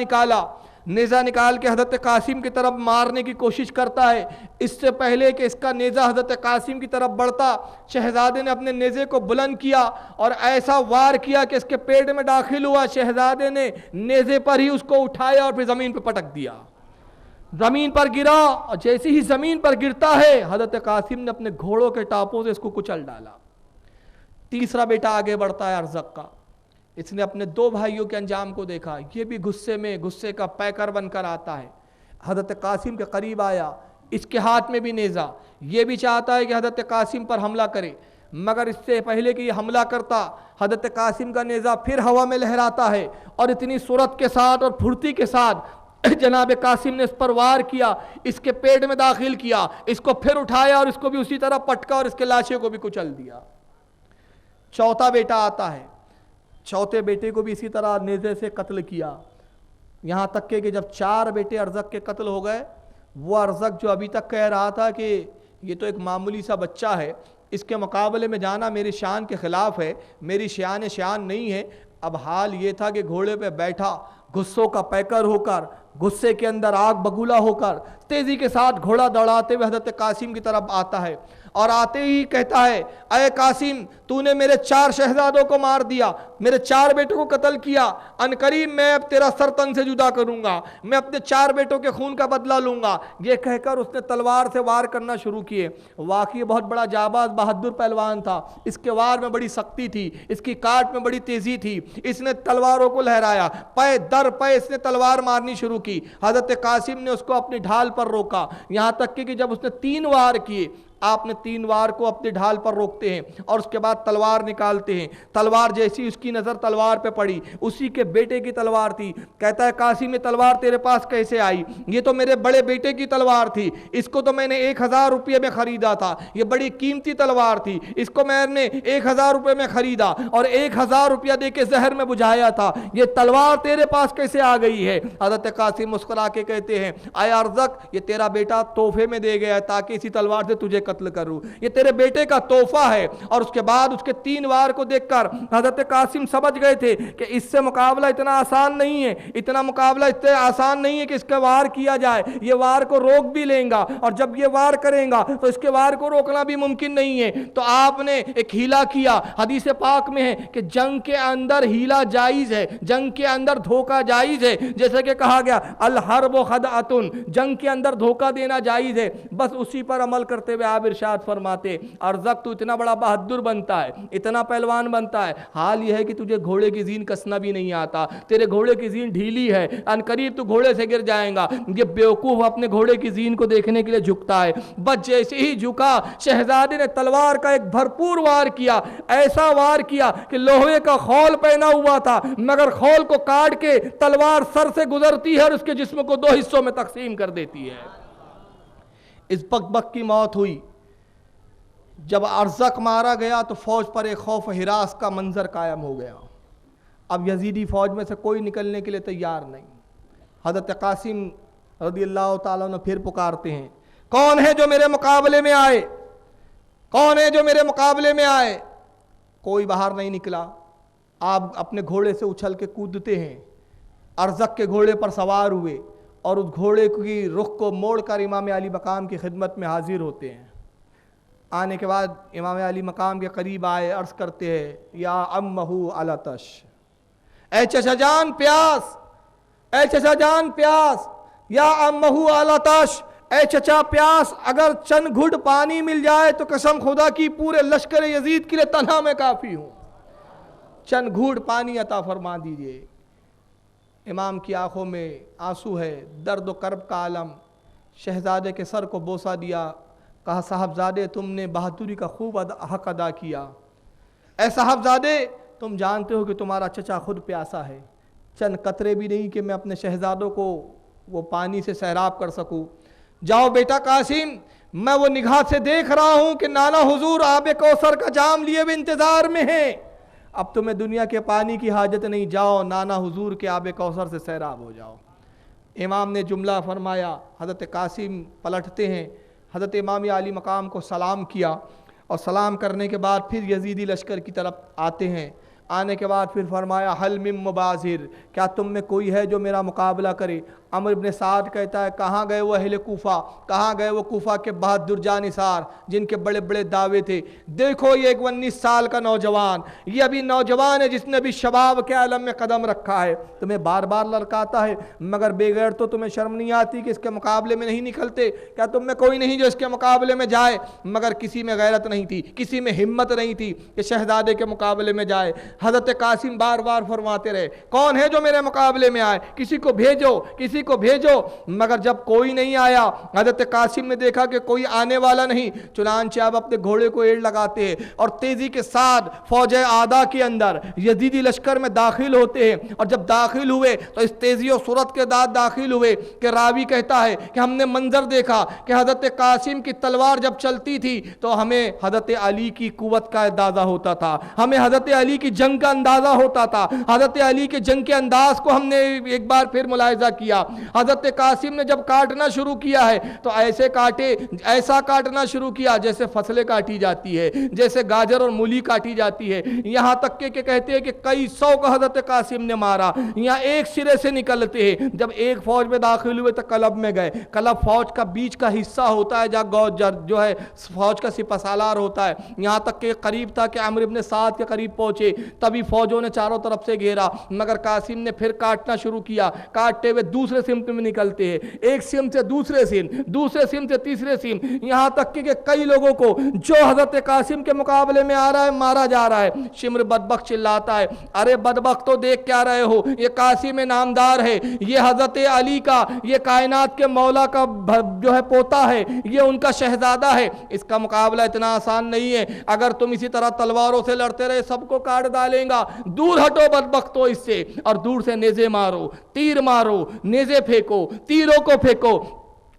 نکال کے حضرت قاسم کی طرف مارنے کی کوشش کرتا ہے. اس سے پہلے کہ اس کا نیزہ حضرت قاسم کی طرف بڑھتا, شہزادے نے اپنے نیزے کو بلند کیا اور ایسا وار کیا کہ اس کے پیٹ میں داخل ہوا. شہزادے نے نیزے پر ہی اس کو اٹھایا اور پھر زمین پہ پٹک دیا. زمین پر گرا اور جیسے ہی زمین پر گرتا ہے حضرت قاسم نے اپنے گھوڑوں کے ٹاپوں سے اس کو کچل ڈالا. تیسرا بیٹا آگے بڑھتا ہے ارزق کا. اس نے اپنے 2 بھائیوں کے انجام کو دیکھا. یہ بھی غصے کا پیکر بن کر آتا ہے. حضرت قاسم کے قریب آیا, اس کے ہاتھ میں بھی نیزہ. یہ بھی چاہتا ہے کہ حضرت قاسم پر حملہ کرے, مگر اس سے پہلے کہ یہ حملہ کرتا حضرت قاسم کا نیزہ پھر ہوا میں لہراتا ہے اور اتنی سرعت کے ساتھ اور پھرتی کے ساتھ جناب قاسم نے اس پر وار کیا, اس کے پیٹ میں داخل کیا, اس کو پھر اٹھایا اور اس کو بھی اسی طرح پٹکا اور اس کے لاشے کو بھی کچل دیا. چوتھا بیٹا آتا ہے, چوتھے بیٹے کو بھی اسی طرح نیزے سے قتل کیا. یہاں تک کہ جب 4 بیٹے ارزق کے قتل ہو گئے وہ ارزق جو ابھی تک کہہ رہا تھا کہ یہ تو ایک معمولی سا بچہ ہے، اس کے مقابلے میں جانا میری شان کے خلاف ہے، میری شان نہیں ہے، اب حال یہ تھا کہ گھوڑے پہ بیٹھا غصوں کا پیکر ہو کر، غصے کے اندر آگ بگولا ہو کر تیزی کے ساتھ گھوڑا دوڑاتے ہوئے حضرت قاسم کی طرف آتا ہے، اور آتے ہی کہتا ہے اے قاسم تو نے میرے 4 شہزادوں کو مار دیا، میرے 4 بیٹوں کو قتل کیا، ان قریب میں اب تیرا سر تن سے جدا کروں گا، میں اپنے 4 بیٹوں کے خون کا بدلہ لوں گا۔ یہ کہہ کر اس نے تلوار سے وار کرنا شروع کیے۔ واقعی بہت بڑا جاباز بہادر پہلوان تھا، اس کے وار میں بڑی سختی تھی، اس کی کاٹ میں بڑی تیزی تھی، اس نے تلواروں کو لہرایا، پے در پے اس نے تلوار مارنی شروع کی۔ حضرت قاسم نے اس کو اپنی ڈھال پر روکا، یہاں تک کہ جب اس نے 3 وار کیے، آپ نے 3 وار کو اپنے ڈھال پر روکتے ہیں اور اس کے بعد تلوار نکالتے ہیں۔ تلوار جیسی اس کی نظر تلوار پہ پڑی، اسی کے بیٹے کی تلوار تھی۔ کہتا ہے قاسم یہ تلوار تیرے پاس کیسے آئی؟ یہ تو میرے بڑے بیٹے کی تلوار تھی، اس کو تو میں نے 1000 روپے میں خریدا تھا، یہ بڑی قیمتی تلوار تھی، اس کو میں نے 1000 روپے میں خریدا اور 1000 روپیہ دے کے زہر میں بجھایا تھا، یہ تلوار تیرے پاس کیسے آ گئی ہے؟ حضرت قاسم مسکرا کے کہتے ہیں اے ارزق یہ تیرا بیٹا تحفے میں دے گیا ہے تاکہ اسی تلوار سے تجھے قتل کروں، یہ تیرے بیٹے کا تحفہ ہے۔ اور اس کے بعد اس کے 3 وار کو دیکھ کر حضرت قاسم سمجھ گئے تھے کہ اس سے مقابلہ اتنا آسان نہیں ہے، اتنا مقابلہ اتنا آسان نہیں ہے کہ اس کا وار کیا جائے، یہ وار کو روک بھی لیں گا اور جب یہ وار کریں گا تو اس کے وار کو روکنا بھی ممکن نہیں ہے۔ تو آپ نے ایک ہیلا کیا، حدیث پاک میں ہے کہ جنگ کے اندر ہیلا جائز ہے، جنگ کے اندر دھوکہ جائز ہے، جیسے کہ کہا گیا الحرب خدعۃ، جنگ کے اندر دھوکہ دینا جائز ہے۔ بس اسی پر عمل کرتے ہوئے آپ ارشاد فرماتے ارزق تو اتنا بڑا بہادر بنتا ہے، اتنا پہلوان بنتا ہے، حال یہ ہے کہ تجھے گھوڑے کی زین کسنا بھی نہیں آتا، تیرے گھوڑے کی زین ڈھیلی ہے، ان قریب تو گھوڑے سے گر جائیں گا۔ یہ بیوقوف اپنے گھوڑے کی زین کو دیکھنے کے لیے جھکتا ہے، بس جیسے ہی جھکا شہزادے نے تلوار کا ایک بھرپور وار کیا، ایسا وار کیا کہ لوہے کا خول پہنا ہوا تھا مگر خول کو کاٹ کے تلوار سر سے گزرتی ہے اور اس کے جسم کو 2 حصوں میں تقسیم کر دیتی ہے۔ اس بک کی موت ہوئی۔ جب ارزق مارا گیا تو فوج پر ایک خوف و ہراس کا منظر قائم ہو گیا، اب یزیدی فوج میں سے کوئی نکلنے کے لیے تیار نہیں۔ حضرت قاسم رضی اللہ تعالیٰ عنہ پھر پکارتے ہیں کون ہے جو میرے مقابلے میں آئے، کون ہے جو میرے مقابلے میں آئے؟ کوئی باہر نہیں نکلا۔ آپ اپنے گھوڑے سے اچھل کے کودتے ہیں، ارزق کے گھوڑے پر سوار ہوئے اور اس گھوڑے کی رخ کو موڑ کر امام علی مقام کی خدمت میں حاضر ہوتے ہیں۔ آنے کے بعد امام علی مقام کے قریب آئے، عرض کرتے ہیں یا امہو علتش، اے چچا جان پیاس، اے چچا جان پیاس، یا امہو علتش، اے چچا پیاس، اگر چند گھٹ پانی مل جائے تو قسم خدا کی پورے لشکر یزید کے لیے تنہا میں کافی ہوں، چند گھوٹ پانی عطا فرما دیجئے۔ امام کی آنکھوں میں آنسو ہے، درد و کرب کا عالم۔ شہزادے کے سر کو بوسہ دیا، کہا صاحبزادے تم نے بہادری کا خوب حق ادا کیا، اے صاحبزادے تم جانتے ہو کہ تمہارا چچا خود پیاسا ہے، چند قطرے بھی نہیں کہ میں اپنے شہزادوں کو وہ پانی سے سیراب کر سکوں۔ جاؤ بیٹا قاسم، میں وہ نگاہ سے دیکھ رہا ہوں کہ نانا حضور آب کوثر کا جام لیے ہوئے انتظار میں ہیں، اب تمہیں دنیا کے پانی کی حاجت نہیں، جاؤ نانا حضور کے آب کوثر سے سیراب ہو جاؤ۔ امام نے جملہ فرمایا، حضرت قاسم پلٹتے ہیں، حضرت امام علی مقام کو سلام کیا اور سلام کرنے کے بعد پھر یزیدی لشکر کی طرف آتے ہیں۔ آنے کے بعد پھر فرمایا حل من مبازر، کیا تم میں کوئی ہے جو میرا مقابلہ کرے؟ عمر بن سعد کہتا ہے کہاں گئے وہ اہل کوفہ، کہاں گئے وہ کوفہ کے بہادر جانثار جن کے بڑے بڑے دعوے تھے؟ دیکھو یہ ایک 19 سال کا نوجوان، یہ ابھی نوجوان ہے جس نے بھی شباب کے عالم میں قدم رکھا ہے، تمہیں بار بار لڑکاتا ہے مگر بے غیر تو تمہیں شرم نہیں آتی کہ اس کے مقابلے میں نہیں نکلتے؟ کیا تم میں کوئی نہیں جو اس کے مقابلے میں جائے؟ مگر کسی میں غیرت نہیں تھی، کسی میں ہمت نہیں تھی کہ شہزادے کے مقابلے میں جائے۔ حضرت قاسم بار بار فرماتے رہے کون ہے جو میرے مقابلے میں آئے، کسی کو بھیجو، کسی کو بھیجو، مگر جب کوئی نہیں آیا، حضرت قاسم نے دیکھا کہ کوئی آنے والا نہیں، چنانچہ اب اپنے گھوڑے کو ایڑ لگاتے ہیں اور تیزی کے ساتھ فوج اعداء کے اندر یزیدی لشکر میں داخل ہوتے ہیں۔ اور جب داخل ہوئے تو اس تیزی و سرعت کے ساتھ داخل ہوئے کہ راوی کہتا ہے کہ ہم نے منظر دیکھا کہ حضرت قاسم کی تلوار جب چلتی تھی تو ہمیں حضرت علی کی قوت کا اندازہ ہوتا تھا، ہمیں حضرت علی کی جنگ کا اندازہ ہوتا تھا، حضرت علی کے جنگ کے انداز کو ہم نے ایک بار پھر ملاحظہ کیا حضرت قاسم نے جب کاٹنا شروع کیا ہے تو ایسا کاٹنا شروع کیا جیسے فصلیں کاٹی جاتی ہے، جیسے گاجر اور مولی کاٹی جاتی ہے، یہاں تک کہ کہتے ہیں کہ کئی سو کا حضرت قاسم نے مارا، یہاں ایک سرے سے نکلتے ہیں۔ جب ایک فوج میں داخل ہوئے تو کلب میں گئے، کلب فوج کا بیچ کا حصہ ہوتا ہے جہاں جو ہے فوج کا سپہ سالار ہوتا ہے، یہاں تک کہ قریب تھا کہ عمرو بن سعد کے قریب پہنچے، تبھی فوجوں نے چاروں طرف سے گھیرا، مگر قاسم نے پھر کاٹنا شروع کیا، کاٹتے ہوئے دوسرے سمت میں نکلتے ہیں، ایک سمت سے دوسرے سمت سے تیسرے سمت، یہاں تک کہ کئی لوگوں کو جو حضرت قاسم کے مقابلے میں آ رہا ہے مارا جا رہا ہے۔ شمر بدبخت چلاتا ہے، ارے بدبخت تو دیکھ کیا رہے ہو، یہ قاسم نامدار ہے، یہ حضرت علی کا، یہ کائنات کے مولا کا جو ہے پوتا ہے، یہ ان کا شہزادہ ہے، اس کا مقابلہ اتنا آسان نہیں ہے، اگر تم اسی طرح تلواروں سے لڑتے رہے سب کو کاٹ ڈالیں گا، دور ہٹو بدبختو اس سے، اور دور سے نیزے مارو، تیر مارو، نیزے پھینکو، تیروں کو پھینکو،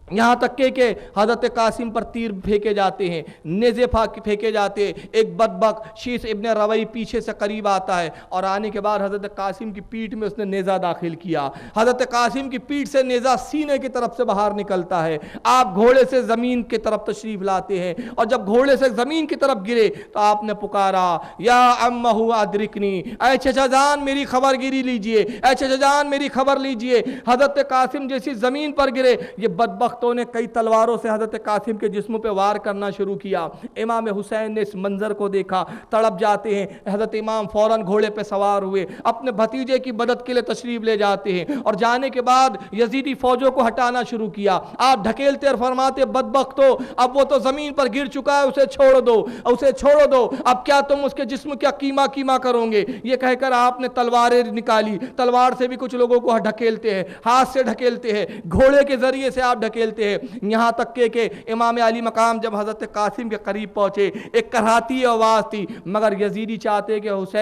یہاں تک کہ حضرت قاسم پر تیر پھینکے جاتے ہیں، نیزے پھینکے جاتے ہیں۔ ایک بدبخت شیس ابن روی پیچھے سے قریب آتا ہے اور آنے کے بعد حضرت قاسم کی پیٹھ میں اس نے نیزہ داخل کیا، حضرت قاسم کی پیٹھ سے نیزہ سینے کی طرف سے باہر نکلتا ہے، آپ گھوڑے سے زمین کی طرف تشریف لاتے ہیں، اور جب گھوڑے سے زمین کی طرف گرے تو آپ نے پکارا یا امہ ادرکنی، اے چچا جان میری خبر گیری لیجئے، اے چچا جان میری خبر لیجئے۔ حضرت قاسم جیسی زمین پر گرے، یہ بدبخت نے کئی تلواروں سے حضرت قاسم کے جسم پہ وار کرنا شروع کیا۔ امام حسین نے اس منظر کو دیکھا، تڑپ جاتے ہیں، حضرت امام فوراً گھوڑے پہ سوار ہوئے، اپنے بھتیجے کی مدد کے لیے تشریف لے جاتے ہیں، اور جانے کے بعد یزیدی فوجوں کو ہٹانا شروع کیا۔ آپ ڈھکیلتے اور فرماتے بدبختو اب وہ تو زمین پر گر چکا ہے، اسے چھوڑ دو، اب کیا تم اس کے جسم کیا کیما کرو گے؟ یہ کہہ کر آپ نے تلواریں نکالی، تلوار سے بھی کچھ لوگوں کو ڈھکیلتے ہیں، ہاتھ سے ڈھکیلتے ہیں، گھوڑے کے ذریعے سے آپ ڈھکیلتے ہیں، یہاں تک کہ امام علی مقام جب حضرت قاسم کے قریب پہنچے، ایک کراہتی آواز تھی، مگر یزیدی چاہتے کہ حضرت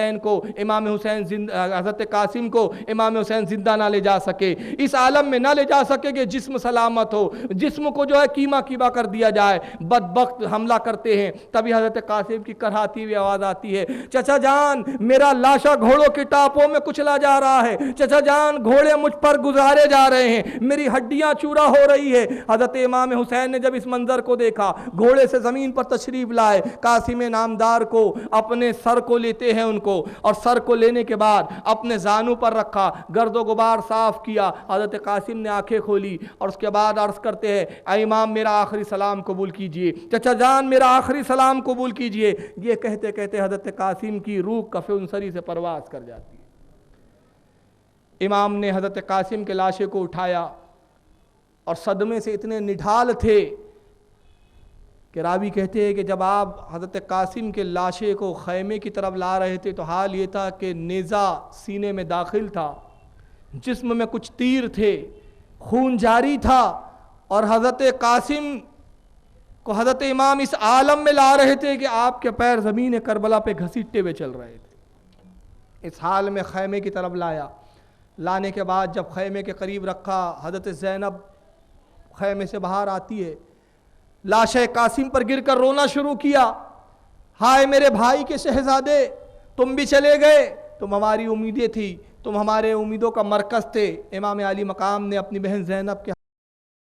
قاسم کو امام حسین زندہ نہ لے جا سکے، اس عالم میں نہ لے جا سکے کہ جسم سلامت ہو، جسم کو جو ہے کیما کر دیا جائے۔ بدبخت حملہ کرتے ہیں، تبھی حضرت قاسم کی کراہتی ہوئی آواز آتی ہے، چچا جان میرا لاشا گھوڑوں کی ٹاپوں میں کچلا جا رہا ہے، چچا جان گھوڑے مجھ پر گزارے جا رہے ہیں، میری ہڈیاں چورا ہو رہی ہے۔ حضرت امام حسین نے جب اس منظر کو دیکھا، گھوڑے سے زمین پر تشریف لائے، قاسم نامدار کو اپنے سر کو لیتے ہیں ان کو، اور سر کو لینے کے بعد اپنے زانو پر رکھا، گرد و غبار صاف کیا، حضرت قاسم نے آنکھیں کھولی اور اس کے بعد عرض کرتے ہیں اے امام میرا آخری سلام قبول کیجئے، چچا جان میرا آخری سلام قبول کیجئے۔ یہ کہتے کہتے حضرت قاسم کی روح کف انصری سے پرواز کر جاتی ہے۔ امام نے حضرت قاسم کے لاشے کو اٹھایا اور صدمے سے اتنے نڈھال تھے کہ راوی کہتے ہیں کہ جب آپ حضرت قاسم کے لاشے کو خیمے کی طرف لا رہے تھے تو حال یہ تھا کہ نیزہ سینے میں داخل تھا، جسم میں کچھ تیر تھے، خون جاری تھا، اور حضرت قاسم کو حضرت امام اس عالم میں لا رہے تھے کہ آپ کے پیر زمین کربلا پہ گھسیٹتے ہوئے چل رہے تھے۔ اس حال میں خیمے کی طرف لانے کے بعد جب خیمے کے قریب رکھا، حضرت زینب خیمے سے باہر آتی ہے، لاش قاسم پر گر کر رونا شروع کیا، ہائے میرے بھائی کے شہزادے، تم بھی چلے گئے، تم ہماری امیدیں تھی، تم ہمارے امیدوں کا مرکز تھے۔ امام علی مقام نے اپنی بہن زینب کے